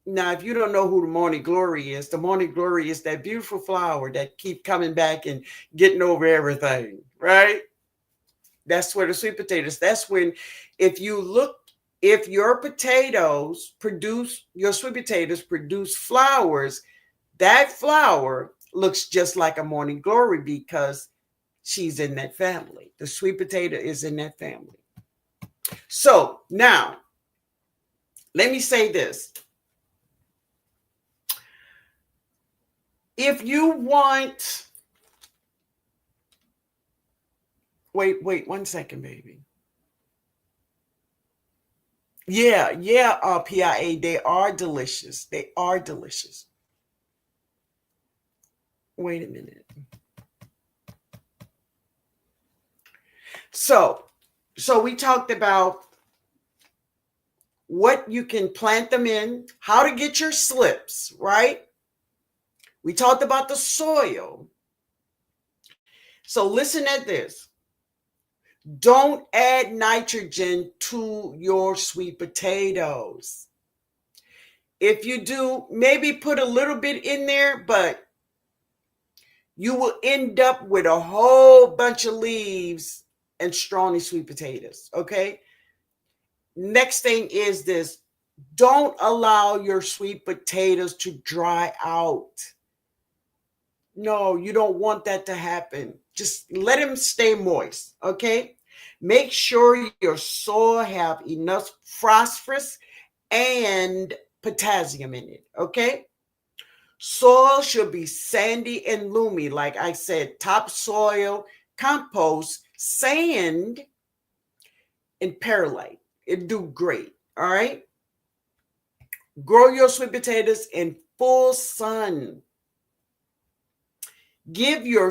Now, if you don't know who the morning glory is, the morning glory is that beautiful flower that keep coming back and getting over everything, right? That's where the sweet potatoes. That's when, if you look, if your sweet potatoes produce flowers, that flower looks just like a morning glory because she's in that family. The sweet potato is in that family. So now, let me say this. If you want, wait 1 second, baby. Yeah, PIA, they are delicious. They are delicious. Wait a minute. So we talked about what you can plant them in, how to get your slips, right? We talked about the soil. So listen at this. Don't add nitrogen to your sweet potatoes. If you do, maybe put a little bit in there, but you will end up with a whole bunch of leaves and strawny sweet potatoes, okay? Next thing is this: don't allow your sweet potatoes to dry out. No, you don't want that to happen. Just let them stay moist, okay? Make sure your soil have enough phosphorus and potassium in it, okay? Soil should be sandy and loomy, like I said, topsoil, compost, sand, and perlite. It do great, all right? Grow your sweet potatoes in full sun. Give your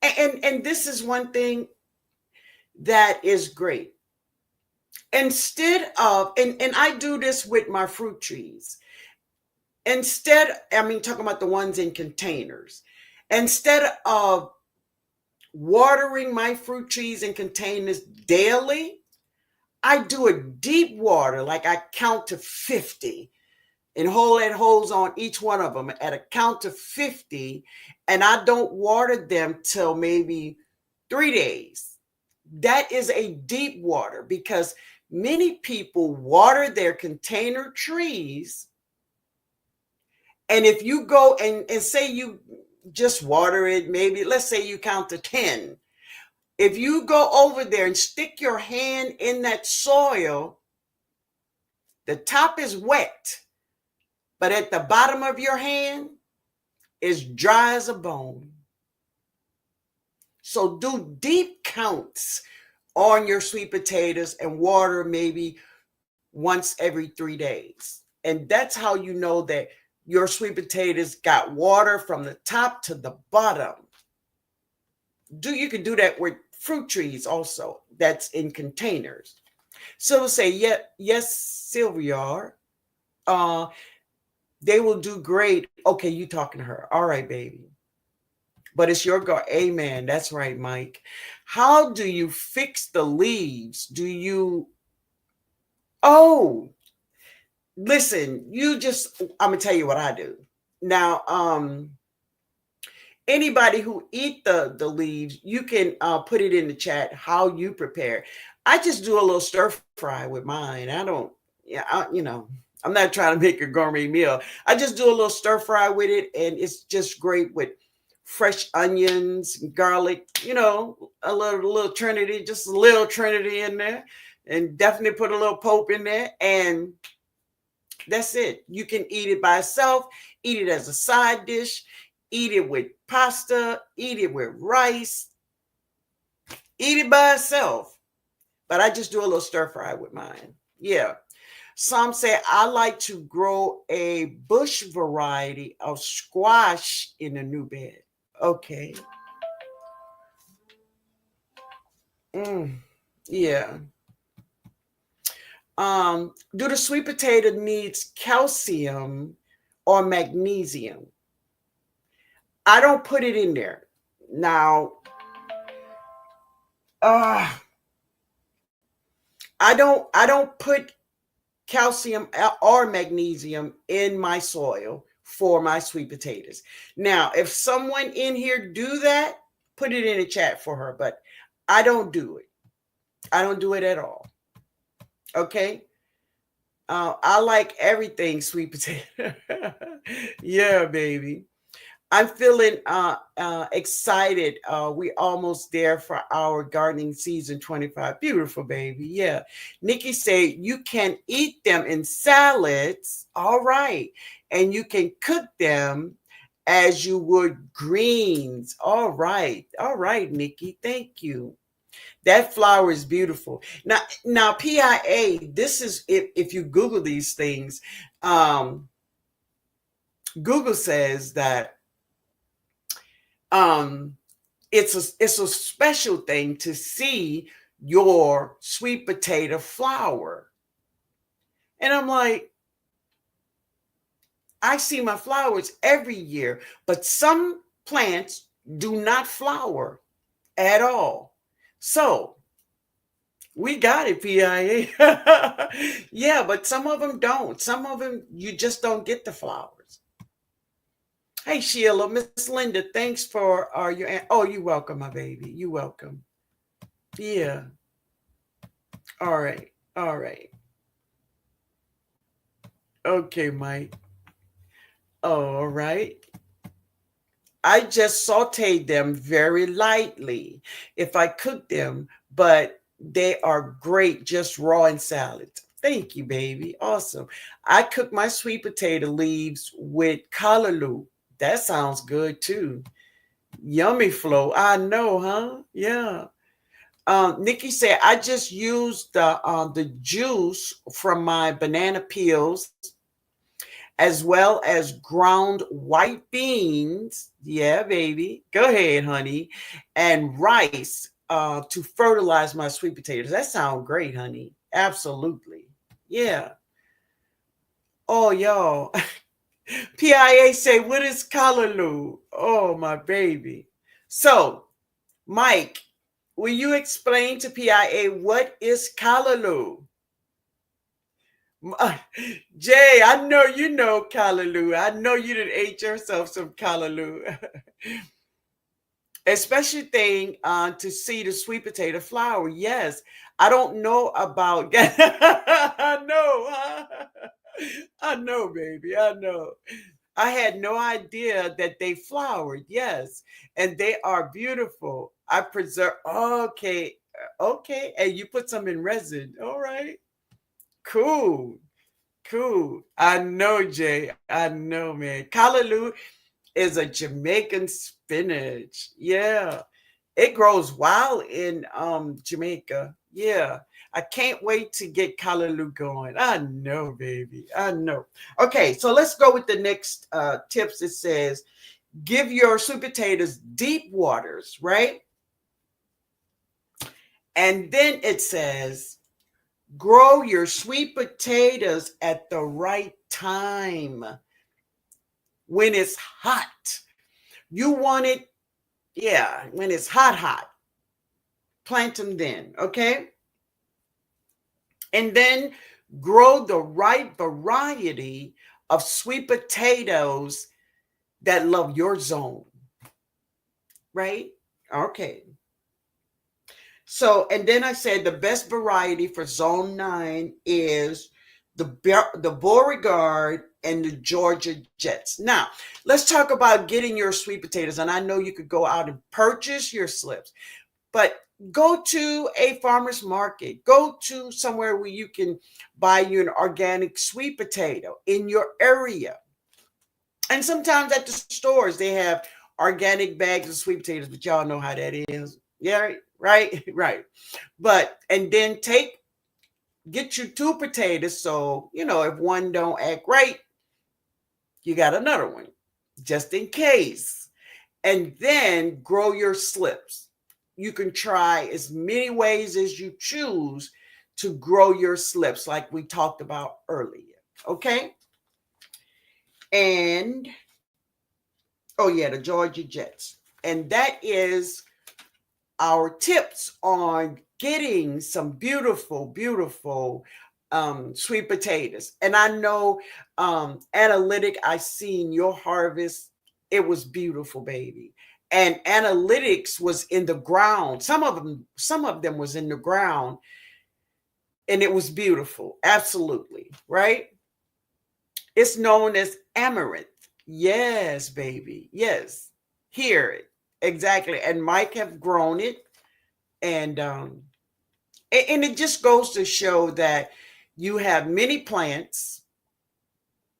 and this is one thing that is great. Instead of, and I do this with my fruit trees. Instead, I mean, talking about the ones in containers. Instead of watering my fruit trees in containers daily, I do a deep water, like I count to 50 and hold that hose on each one of them at a count of 50. And I don't water them till maybe 3 days. That is a deep water, because many people water their container trees. And if you go and say you just water it, maybe let's say you count to 10. If you go over there and stick your hand in that soil, the top is wet, but at the bottom of your hand is dry as a bone. So do deep counts on your sweet potatoes and water maybe once every 3 days. And that's how you know that your sweet potatoes got water from the top to the bottom. You can do that with fruit trees also, that's in containers. So say, yeah, yes, Sylvia, uh, they will do great. Okay, you talking to her. All right, baby. But it's your go. Amen. That's right, Mike. How do you fix the leaves? Do you, oh, listen, I'm gonna tell you what I do. Now, anybody who eat the leaves, you can put it in the chat how you prepare. I just do a little stir fry with mine. I don't, yeah, I'm not trying to make a gourmet meal. I just do a little stir fry with it, and it's just great with fresh onions, garlic, a little Trinity, just a little Trinity in there, and definitely put a little Pope in there, and that's it. You can eat it by itself, eat it as a side dish, eat it with pasta, eat it with rice, eat it by itself. But I just do a little stir fry with mine. Yeah. Some say I like to grow a bush variety of squash in a new bed. Okay. Yeah. Do the sweet potato needs calcium or magnesium? I don't put it in there. Now, uh, I don't put calcium or magnesium in my soil for my sweet potatoes. Now, if someone in here do that, put it in the chat for her, but I don't do it. I don't do it at all. Okay. I like everything sweet potato. Yeah, baby. I'm feeling excited. We almost there for our gardening season 25. Beautiful, baby. Yeah. Nikki said you can eat them in salads. All right. And you can cook them as you would greens. All right. All right, Nikki. Thank you. That flower is beautiful. Now, PIA, this is, if you Google these things, Google says that um, it's a special thing to see your sweet potato flower. And I'm like, I see my flowers every year, but some plants do not flower at all. So we got it, PIA. Yeah, but some of them don't. Some of them, you just don't get the flowers. Hey, Sheila, Miss Linda, thanks for oh, you're welcome, my baby. You're welcome. Yeah. All right. All right. Okay, Mike. All right. I just sauteed them very lightly if I cook them, but they are great just raw in salads. Thank you, baby. Awesome. I cook my sweet potato leaves with callaloo. That sounds good too. Yummy Flo. I know, huh? Yeah. Nikki said I just used the juice from my banana peels as well as ground white beans. Yeah, baby. Go ahead, honey. And rice to fertilize my sweet potatoes. That sounds great, honey. Absolutely. Yeah. Oh, y'all. PIA say, what is callaloo? Oh, my baby. So, Mike, will you explain to PIA what is callaloo? Jay, I know you know callaloo. I know you didn't ate yourself some callaloo. Especially thing to see the sweet potato flour. Yes, I don't know about. I know. I know, baby. I know. I had no idea that they flowered. Yes, and they are beautiful. I preserve. Okay, okay, and you put some in resin. All right, cool. Cool. I know, Jay. I know, man. Callaloo is a Jamaican spinach. Yeah. It grows wild in Jamaica. Yeah. I can't wait to get callaloo going. I know, baby. I know. Okay, so let's go with the next tips. It says give your sweet potatoes deep waters, right? And then it says grow your sweet potatoes at the right time when it's hot. You want it, yeah, when it's hot, hot. Plant them then, okay? And then grow the right variety of sweet potatoes that love your zone, right? Okay. So, and then I said the best variety for zone 9 is the Beauregard and the Georgia Jets. Now, let's talk about getting your sweet potatoes. And I know you could go out and purchase your slips, but go to a farmer's market. Go to somewhere where you can buy you an organic sweet potato in your area. And sometimes at the stores, they have organic bags of sweet potatoes, but y'all know how that is. Yeah, right, right. But, and then get you 2 potatoes. So, if one don't act right, you got another one just in case. And then grow your slips. You can try as many ways as you choose to grow your slips, like we talked about earlier. Okay. And oh, yeah, the Georgia Jets. And that is our tips on getting some beautiful, beautiful sweet potatoes. And I know Analytic, I seen your harvest. It was beautiful, baby. And Analytics was in the ground. Some of them was in the ground, and it was beautiful. Absolutely, right? It's known as amaranth. Yes, baby. Yes. Hear it. Exactly. And Mike have grown it. And it just goes to show that you have many plants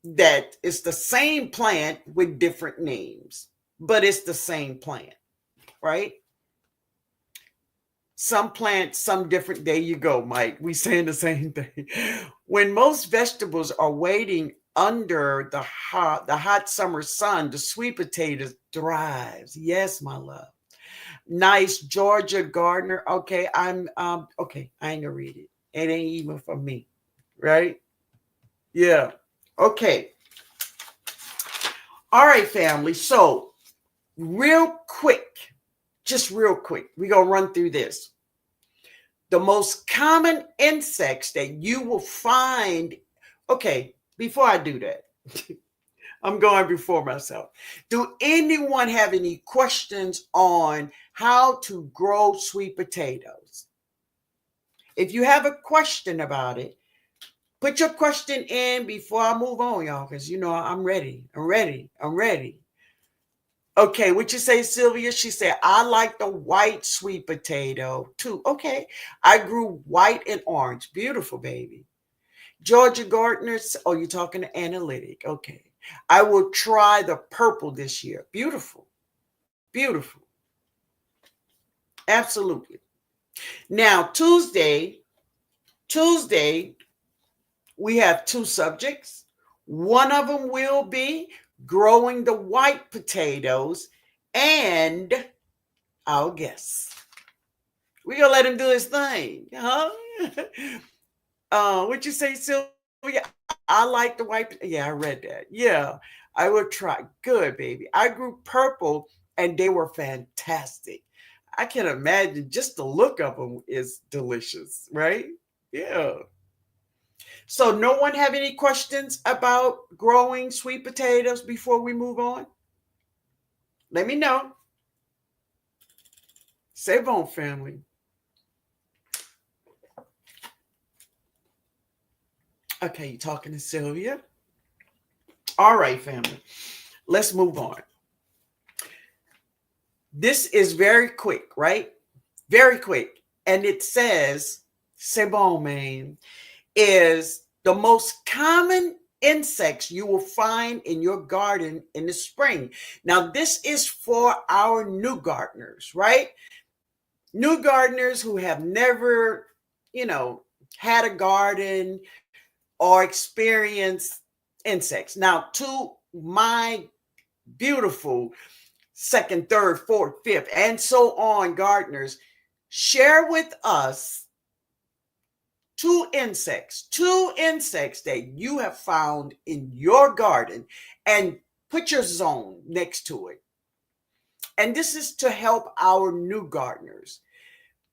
that it's the same plant with different names, but it's the same plant, right? Some plants, some different. There you go, Mike. We saying the same thing. When most vegetables are waiting under the hot summer sun, the sweet potato thrives. Yes, my love. Nice Georgia Gardner. Okay, okay. I ain't gonna read it. It ain't even for me, right? Yeah. Okay. All right, family. So real quick, just real quick, we're gonna run through this. The most common insects that you will find. Okay, before I do that, I'm going before myself. Do anyone have any questions on how to grow sweet potatoes? If you have a question about it, Put your question in before I move on, y'all, because you know I'm ready. I'm ready. I'm ready. Okay, what you say, Sylvia? She said, I like the white sweet potato too. Okay. I grew white and orange. Beautiful, baby. Georgia Gardner's. Oh, you're talking to analytic. Okay. I will try the purple this year. Beautiful. Beautiful. Absolutely. Now, Tuesday, we have two subjects. One of them will be growing the white potatoes and our guest. We're going to let him do his thing. Huh? What you say, Sylvia? I like the white. Yeah, I read that. Yeah, I will try. Good, baby. I grew purple and they were fantastic. I can imagine just the look of them is delicious, right? Yeah. So, no one have any questions about growing sweet potatoes before we move on? Let me know. Save on, family. Okay, you talking to Sylvia? All right, family. Let's move on. This is very quick, right? Very quick. And it says, c'est bon, man, is the most common insects you will find in your garden in the spring. Now, this is for our new gardeners, right? New gardeners who have never, you know, had a garden or experienced insects. Now, to my beautiful second, third, fourth, fifth, and so on gardeners, share with us two insects that you have found in your garden and put your zone next to it. And this is to help our new gardeners.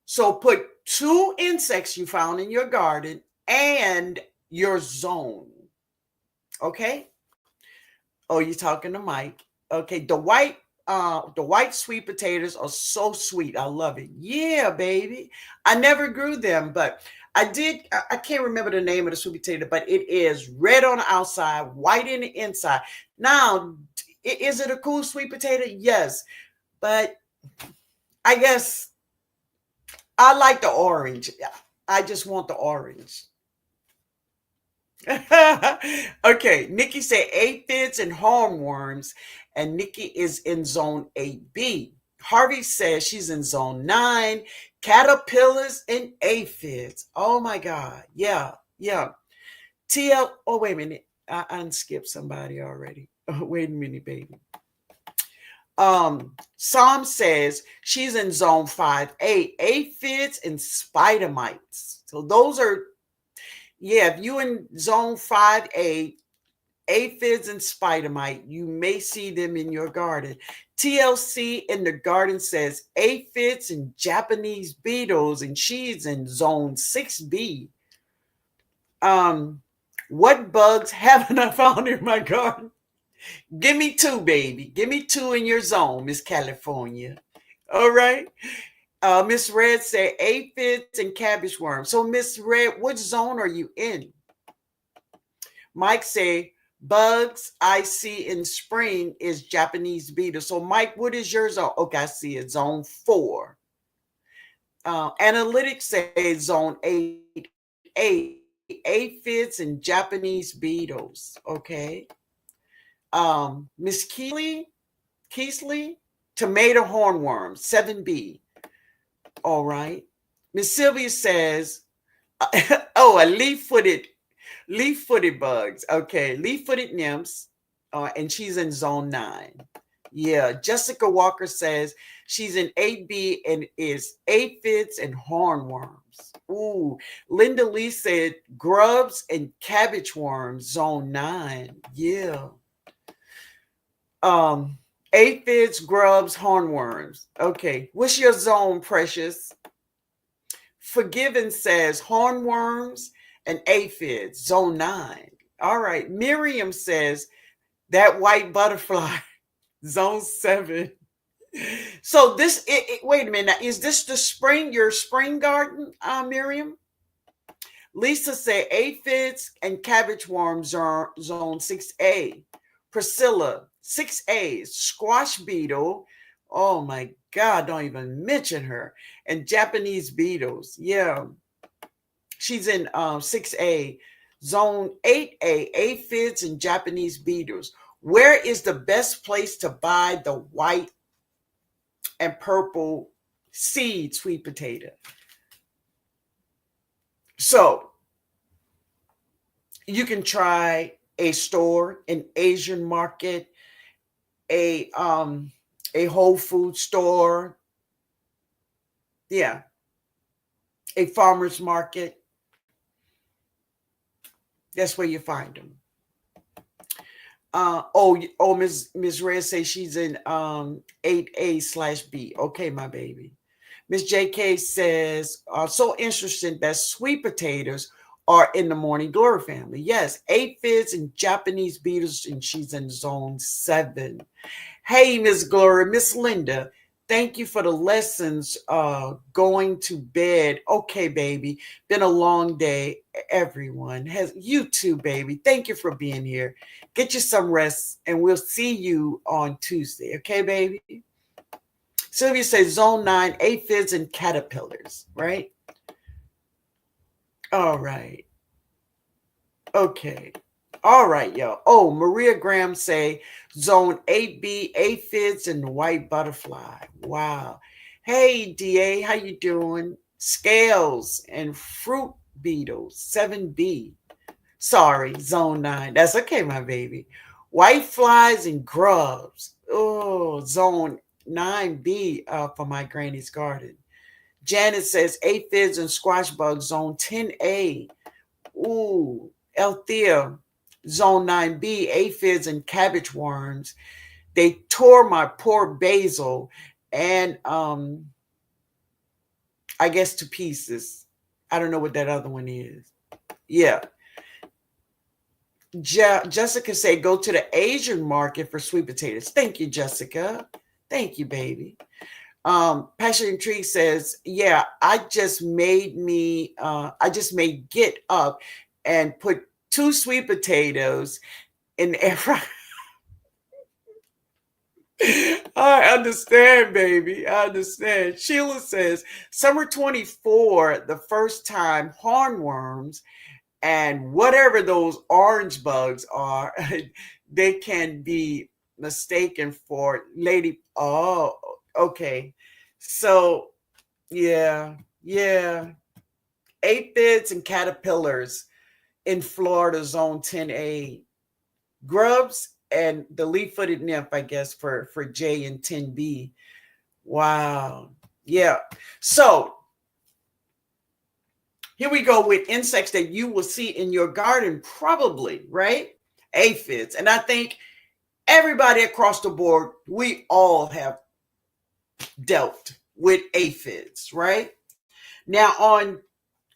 So put two insects you found in your garden and your zone. Okay? Oh, you're talking to Mike. Okay, the white sweet potatoes are so sweet. I love it. Yeah, baby. I never grew them, but I did. I can't remember the name of the sweet potato, but it is red on the outside, white in the inside. Now, is it a cool sweet potato? Yes, but I guess I like the orange. I just want the orange. Okay, Nikki said aphids and hornworms, and Nikki is in zone 8B. Harvey says she's in zone 9, caterpillars and aphids. Oh my God. Yeah, yeah. Oh, wait a minute. I unskipped somebody already. Oh, wait a minute, baby. Psalm says she's in zone 5A, aphids and spider mites. So those are, yeah, if you in zone 5A, aphids and spider mite, you may see them in your garden. TLC in the garden says aphids and Japanese beetles, and she's in zone 6B. What bugs haven't I found in my garden? Give me two, baby. Give me two in your zone, Miss California. All right. Miss Red said aphids and cabbage worms. So, Miss Red, what zone are you in? Mike say bugs I see in spring is Japanese beetle. So, Mike, what is your zone? Okay, I see it. Zone 4. Analytics say zone 8A, aphids and Japanese beetles. Okay. Miss Keesley, tomato hornworms, 7B. All right. Miss Sylvia says, oh, a leaf-footed bugs. Okay, leaf-footed nymphs, and she's in zone 9. Yeah, Jessica Walker says she's in 8B and is aphids and hornworms. Ooh, Linda Lee said grubs and cabbage worms, zone 9. Yeah. Aphids, grubs, hornworms. Okay, what's your zone, Precious? Forgiven says hornworms and aphids, zone 9. All right, Miriam says that white butterfly, zone 7. So wait a minute, is this your spring garden, Miriam? Lisa said aphids and cabbage worms are zone 6A. Priscilla, 6A. Squash beetle. Oh my God, don't even mention her. And Japanese beetles. Yeah, she's in 6A. Zone 8A, aphids and Japanese beetles. Where is the best place to buy the white and purple seed sweet potato? So you can try a store, an Asian market, a um a Whole Food store, yeah, a farmer's market. That's where you find them. Miss Red says she's in 8A/B. Okay, my baby. Miss JK says, so interesting that sweet potatoes are in the morning glory family. Yes, aphids and Japanese beetles, and she's in zone 7. Hey, Miss Gloria, Miss Linda, thank you for the lessons. Going to bed. Okay, baby. Been a long day. Everyone has you too, baby. Thank you for being here. Get you some rest, and we'll see you on Tuesday. Okay, baby. Sylvia says zone 9, aphids and caterpillars. Right. All right. Okay. All right, y'all. Oh, Maria Graham say zone 8B, aphids and white butterfly. Wow. Hey, DA, how you doing? Scales and fruit beetles, 7B. Sorry, zone 9. That's okay, my baby. White flies and grubs. Oh, zone 9B for my granny's garden. Janet says aphids and squash bugs, zone 10A. Ooh, Althea, zone 9B, aphids and cabbage worms. They tore my poor basil and I guess to pieces. I don't know what that other one is. Yeah. Jessica said go to the Asian market for sweet potatoes. Thank you, Jessica. Thank you, baby. Passion Tree says, yeah, I just made get up and put 2 sweet potatoes in the air fryer. I understand, baby. I understand. Sheila says, summer 24, the first time hornworms and whatever those orange bugs are, they can be mistaken for lady. Oh, okay. So, yeah, yeah. Aphids and caterpillars in Florida, zone 10A. Grubs and the leaf-footed nymph, I guess, for J and 10B. Wow. Yeah. So here we go with insects that you will see in your garden, probably, right? Aphids. And I think everybody across the board, we all have dealt with aphids, right? Now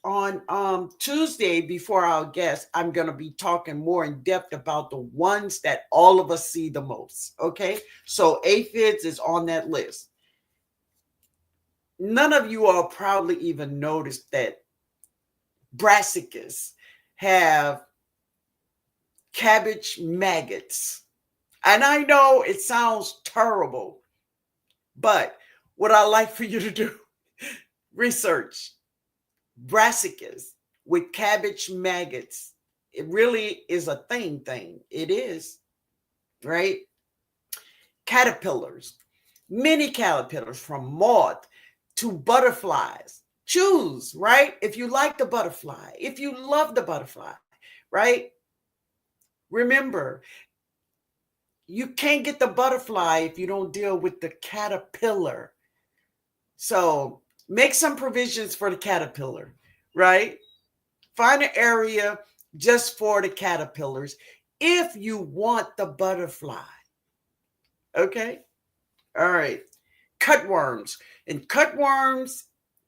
on Tuesday before our guest, I'm going to be talking more in depth about the ones that all of us see the most. Okay. So aphids is on that list. None of you all probably even noticed that brassicas have cabbage maggots. And I know it sounds terrible, but what I like for you to do, research brassicas with cabbage maggots. It really is a thing. It is, right? Caterpillars, many caterpillars from moth to butterflies. Choose, right? If you like the butterfly, if you love the butterfly, right? Remember, you can't get the butterfly if you don't deal with the caterpillar. So make some provisions for the caterpillar, right? Find an area just for the caterpillars if you want the butterfly. Okay? All right. Cutworms. And cutworms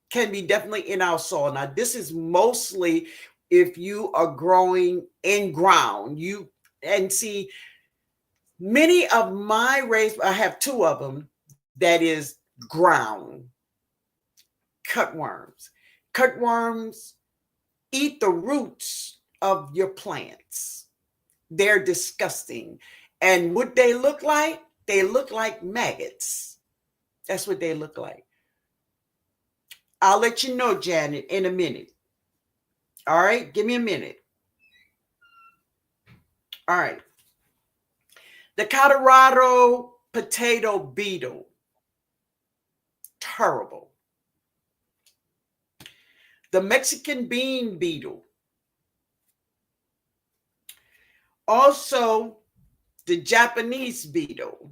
can be definitely in our soil. Now, this is mostly if you are growing in ground. And see, many of my raised, I have 2 of them that is ground. Cutworms. Cutworms eat the roots of your plants. They're disgusting. And what they look like? They look like maggots. That's what they look like. I'll let you know, Janet, in a minute. All right, give me a minute. All right. The Colorado potato beetle, terrible. The Mexican bean beetle, also the Japanese beetle.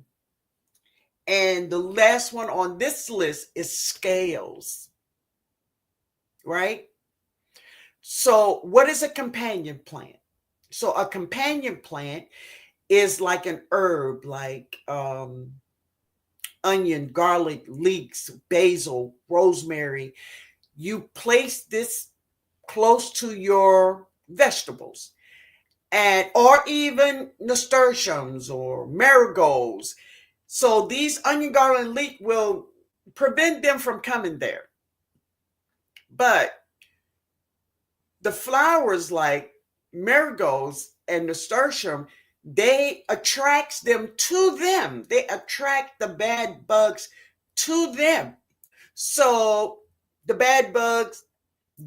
And the last one on this list is scales, right? So, what is a companion plant? So, a companion plant is like an herb, like onion, garlic, leeks, basil, rosemary. You place this close to your vegetables, and or even nasturtiums or marigolds. So these onion, garlic, and leek will prevent them from coming there. But the flowers like marigolds and nasturtium, they attracts them to them. They attract the bad bugs to them. So the bad bugs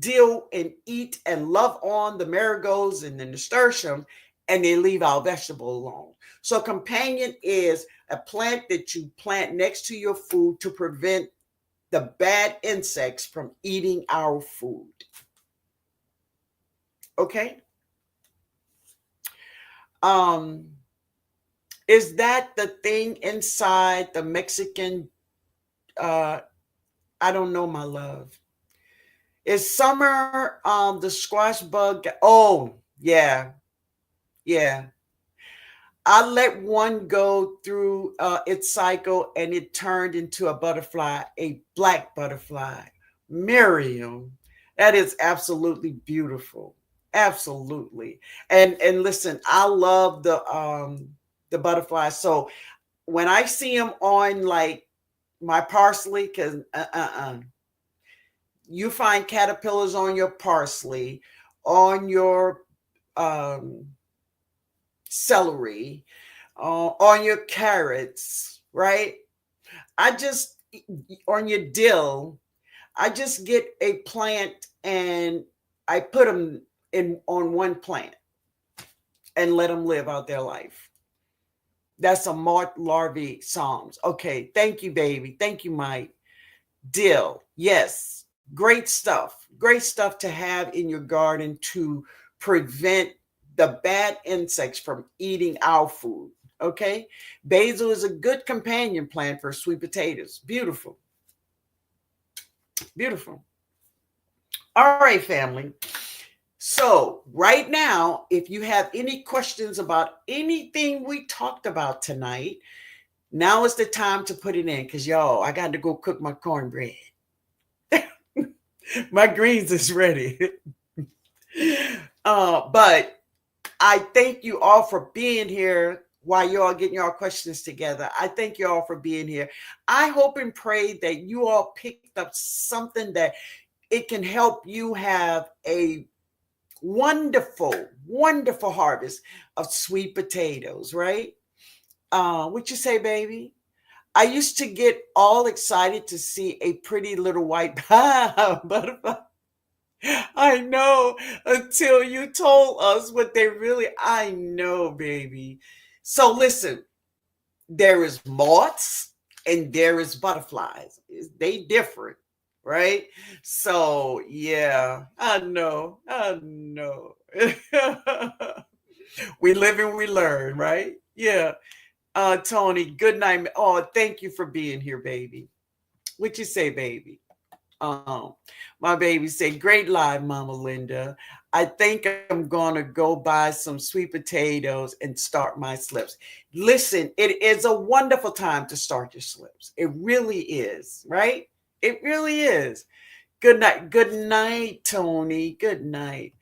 deal and eat and love on the marigolds and the nasturtium, and they leave our vegetable alone. So companion is a plant that you plant next to your food to prevent the bad insects from eating our food. Okay. Um, is that the thing inside the Mexican? Uh, I don't know, my love. Is summer the squash bug? Oh, yeah, yeah. I let one go through its cycle and it turned into a butterfly, a black butterfly. Miriam, that is absolutely beautiful. Absolutely. And listen, I love the butterflies. So when I see them on like my parsley, because you find caterpillars on your parsley, on your um, celery, on your carrots, right? I just, on your dill, I just get a plant and I put them in on one plant and let them live out their life. That's a Mart larvae Psalms. Okay, thank you, baby. Thank you, Mike. Dill, yes, great stuff. Great stuff to have in your garden to prevent the bad insects from eating our food. Okay, basil is a good companion plant for sweet potatoes. Beautiful, beautiful. All right, family. So, right now, if you have any questions about anything we talked about tonight, now is the time to put it in because, y'all, I got to go cook my cornbread. My greens is ready. But I thank you all for being here while you all getting your questions together. I thank you all for being here. I hope and pray that you all picked up something that it can help you have a wonderful, wonderful harvest of sweet potatoes, right? What you say, baby? I used to get all excited to see a pretty little white butterfly. I know, until you told us what they really, I know, baby. So listen, there is moths and there is butterflies. They different, right? So yeah, I know, I know. We live and we learn, right? Yeah. Tony, good night. Oh, thank you for being here, baby. What you say, baby? Um, my baby said, great live, Mama Linda. I think I'm gonna go buy some sweet potatoes and start my slips. Listen, it is a wonderful time to start your slips. It really is, right? It really is. Good night. Good night, Tony. Good night.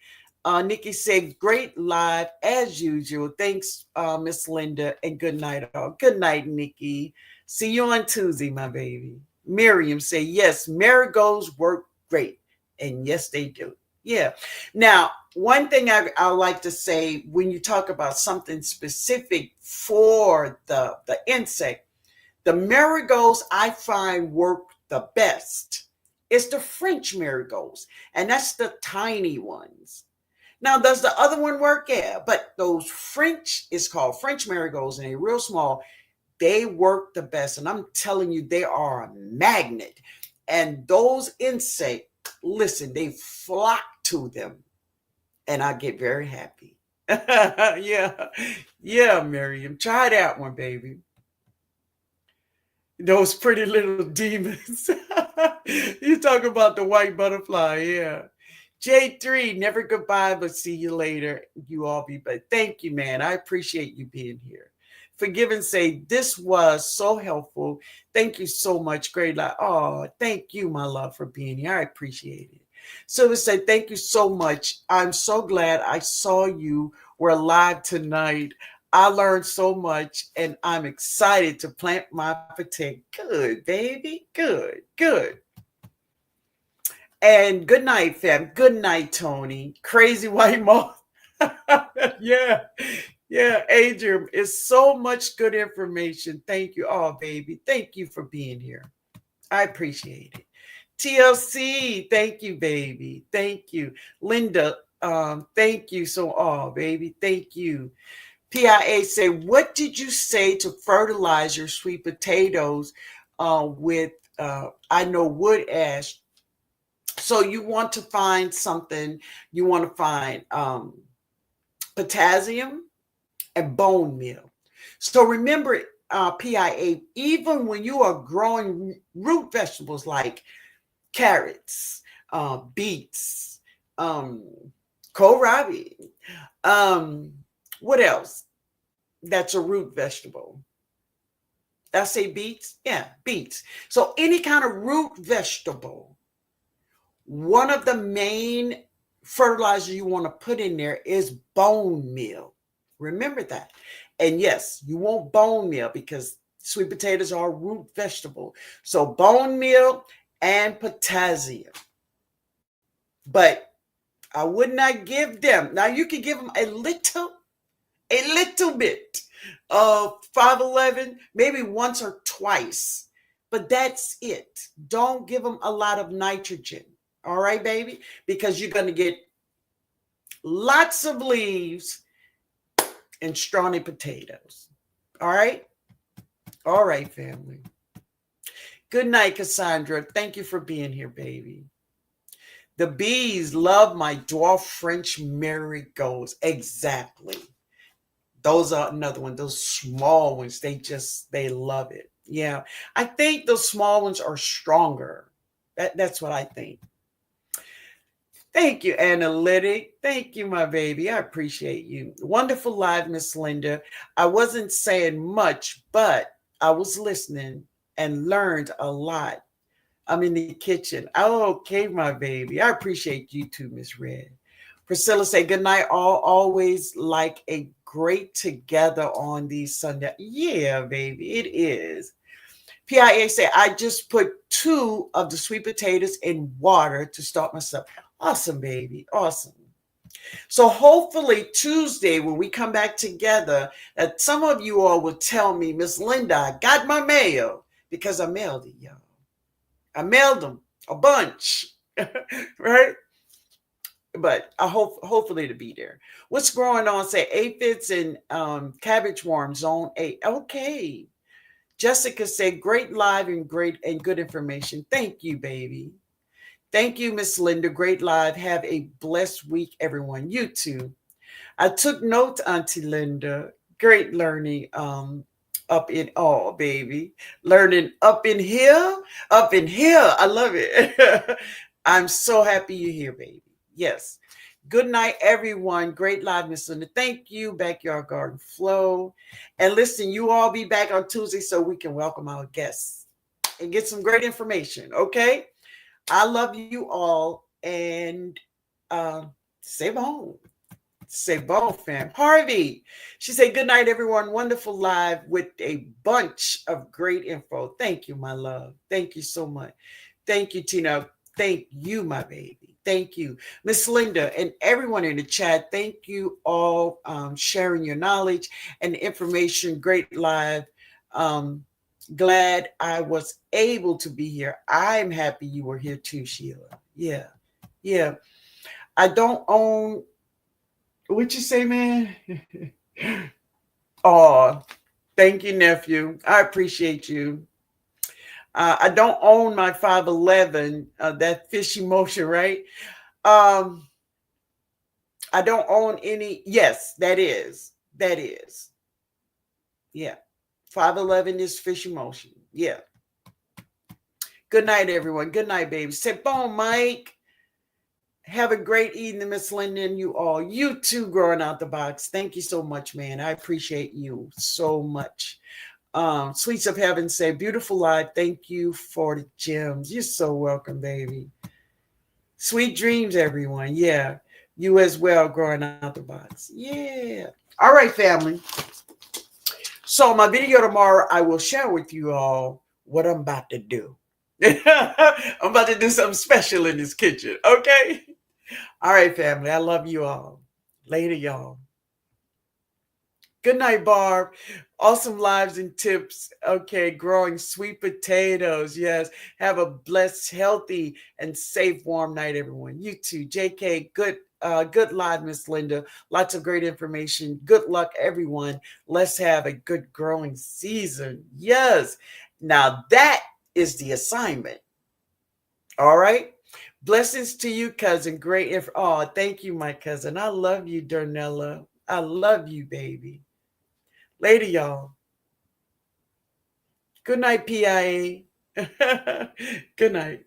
Nikki said, great live as usual. Thanks, Miss Linda, and good night all. Good night, Nikki. See you on Tuesday, my baby. Miriam said, yes, marigolds work great. And yes, they do. Yeah. Now, one thing I like to say when you talk about something specific for the insect, the marigolds I find work the best. It's the French marigolds, and that's the tiny ones. Now, does the other one work? Yeah, but those French, it's called French marigolds, and they're real small. They work the best, and I'm telling you, they are a magnet. And those insects, listen, they flock to them, and I get very happy. Yeah, yeah, Miriam, try that one, baby. Those pretty little demons. You talk about the white butterfly, yeah. J3, never goodbye, but see you later. You all be but thank you, man. I appreciate you being here. Forgive and say this was so helpful. Thank you so much. Great life. Oh, thank you, my love, for being here. I appreciate it. So we say thank you so much. I'm so glad I saw you. We're live tonight. I learned so much and I'm excited to plant my potato. Good, baby. Good, good. And good night, fam. Good night, Tony. Crazy white moth. Yeah. Yeah, Adrian, it's so much good information. Thank you. Oh, baby. Thank you for being here. I appreciate it. TLC, thank you, baby. Thank you. Linda, thank you. So, oh, baby, thank you. PIA say, what did you say to fertilize your sweet potatoes with, I know, wood ash? So you want to find something, you want to find potassium and bone meal. So remember, PIA, even when you are growing root vegetables like carrots, beets, um, kohlrabi, um, what else? That's a root vegetable. I say beets? Yeah, beets. So any kind of root vegetable, one of the main fertilizers you want to put in there is bone meal. Remember that. And yes, you want bone meal because sweet potatoes are a root vegetable. So bone meal and potassium. But I would not give them. Now you can give them a little bit of 511, maybe once or twice. But that's it. Don't give them a lot of nitrogen. All right, baby? Because you're going to get lots of leaves and strawny potatoes. All right? All right, family. Good night, Cassandra. Thank you for being here, baby. The bees love my dwarf French marigolds. Exactly. Those are another one. Those small ones, they love it. Yeah. I think those small ones are stronger. That's what I think. Thank you, Analytic. Thank you, my baby. I appreciate you. Wonderful live, Miss Linda. I wasn't saying much, but I was listening and learned a lot. I'm in the kitchen. Oh, okay, my baby. I appreciate you too, Miss Red. Priscilla say good night. All always like a great together on these Sunday. Yeah, baby, it is. PIA say I just put 2 of the sweet potatoes in water to start myself. Awesome, baby. Awesome. So hopefully Tuesday when we come back together, that some of you all will tell me, Miss Linda, I got my mail because I mailed it, y'all. I mailed them a bunch, right? But I hope hopefully to be there. What's growing on? Say aphids and cabbage worms zone 8. Okay. Jessica said great live and great and good information. Thank you, baby. Thank you, Miss Linda. Great live. Have a blessed week, everyone. You too. I took notes, Auntie Linda. Great learning. Up in all, baby. Learning up in here, up in here. I love it. I'm so happy you're here, baby. Yes. Good night, everyone. Great live, Miss Linda. Thank you, Backyard Garden Flow. And listen, you all be back on Tuesday so we can welcome our guests and get some great information. Okay. I love you all and stay home. Say bon, fam. Harvey, she said, good night, everyone. Wonderful live with a bunch of great info. Thank you, my love. Thank you so much. Thank you, Tina. Thank you, my baby. Thank you. Miss Linda and everyone in the chat, thank you all sharing your knowledge and information. Great live. Um, glad I was able to be here. I'm happy you were here too, Sheila. Yeah. Yeah. I don't own, what you say, man? Oh, thank you, nephew. I appreciate you. I don't own my 511, that fishy motion, right? Um, I don't own any. Yes, that is. That is. Yeah. 511 is fishy motion. Yeah. Good night, everyone. Good night, baby. C'est bon, Mike. Have a great evening, Miss Linda, and you all. You too, growing out the box. Thank you so much, man. I appreciate you so much. Sweets of Heaven say, beautiful live. Thank you for the gems. You're so welcome, baby. Sweet dreams, everyone. Yeah. You as well, growing out the box. Yeah. All right, family. So, my video tomorrow, I will share with you all what I'm about to do. I'm about to do something special in this kitchen. Okay. All right, family. I love you all. Later, y'all. Good night, Barb. Awesome lives and tips. Okay, growing sweet potatoes. Yes. Have a blessed, healthy, and safe, warm night, everyone. You too. JK, good live, Miss Linda. Lots of great information. Good luck, everyone. Let's have a good growing season. Yes. Now that is the assignment. All right. Blessings to you, cousin. Great oh, thank you, my cousin. I love you, Darnella. I love you, baby. Later, y'all. Good night, PIA. Good night.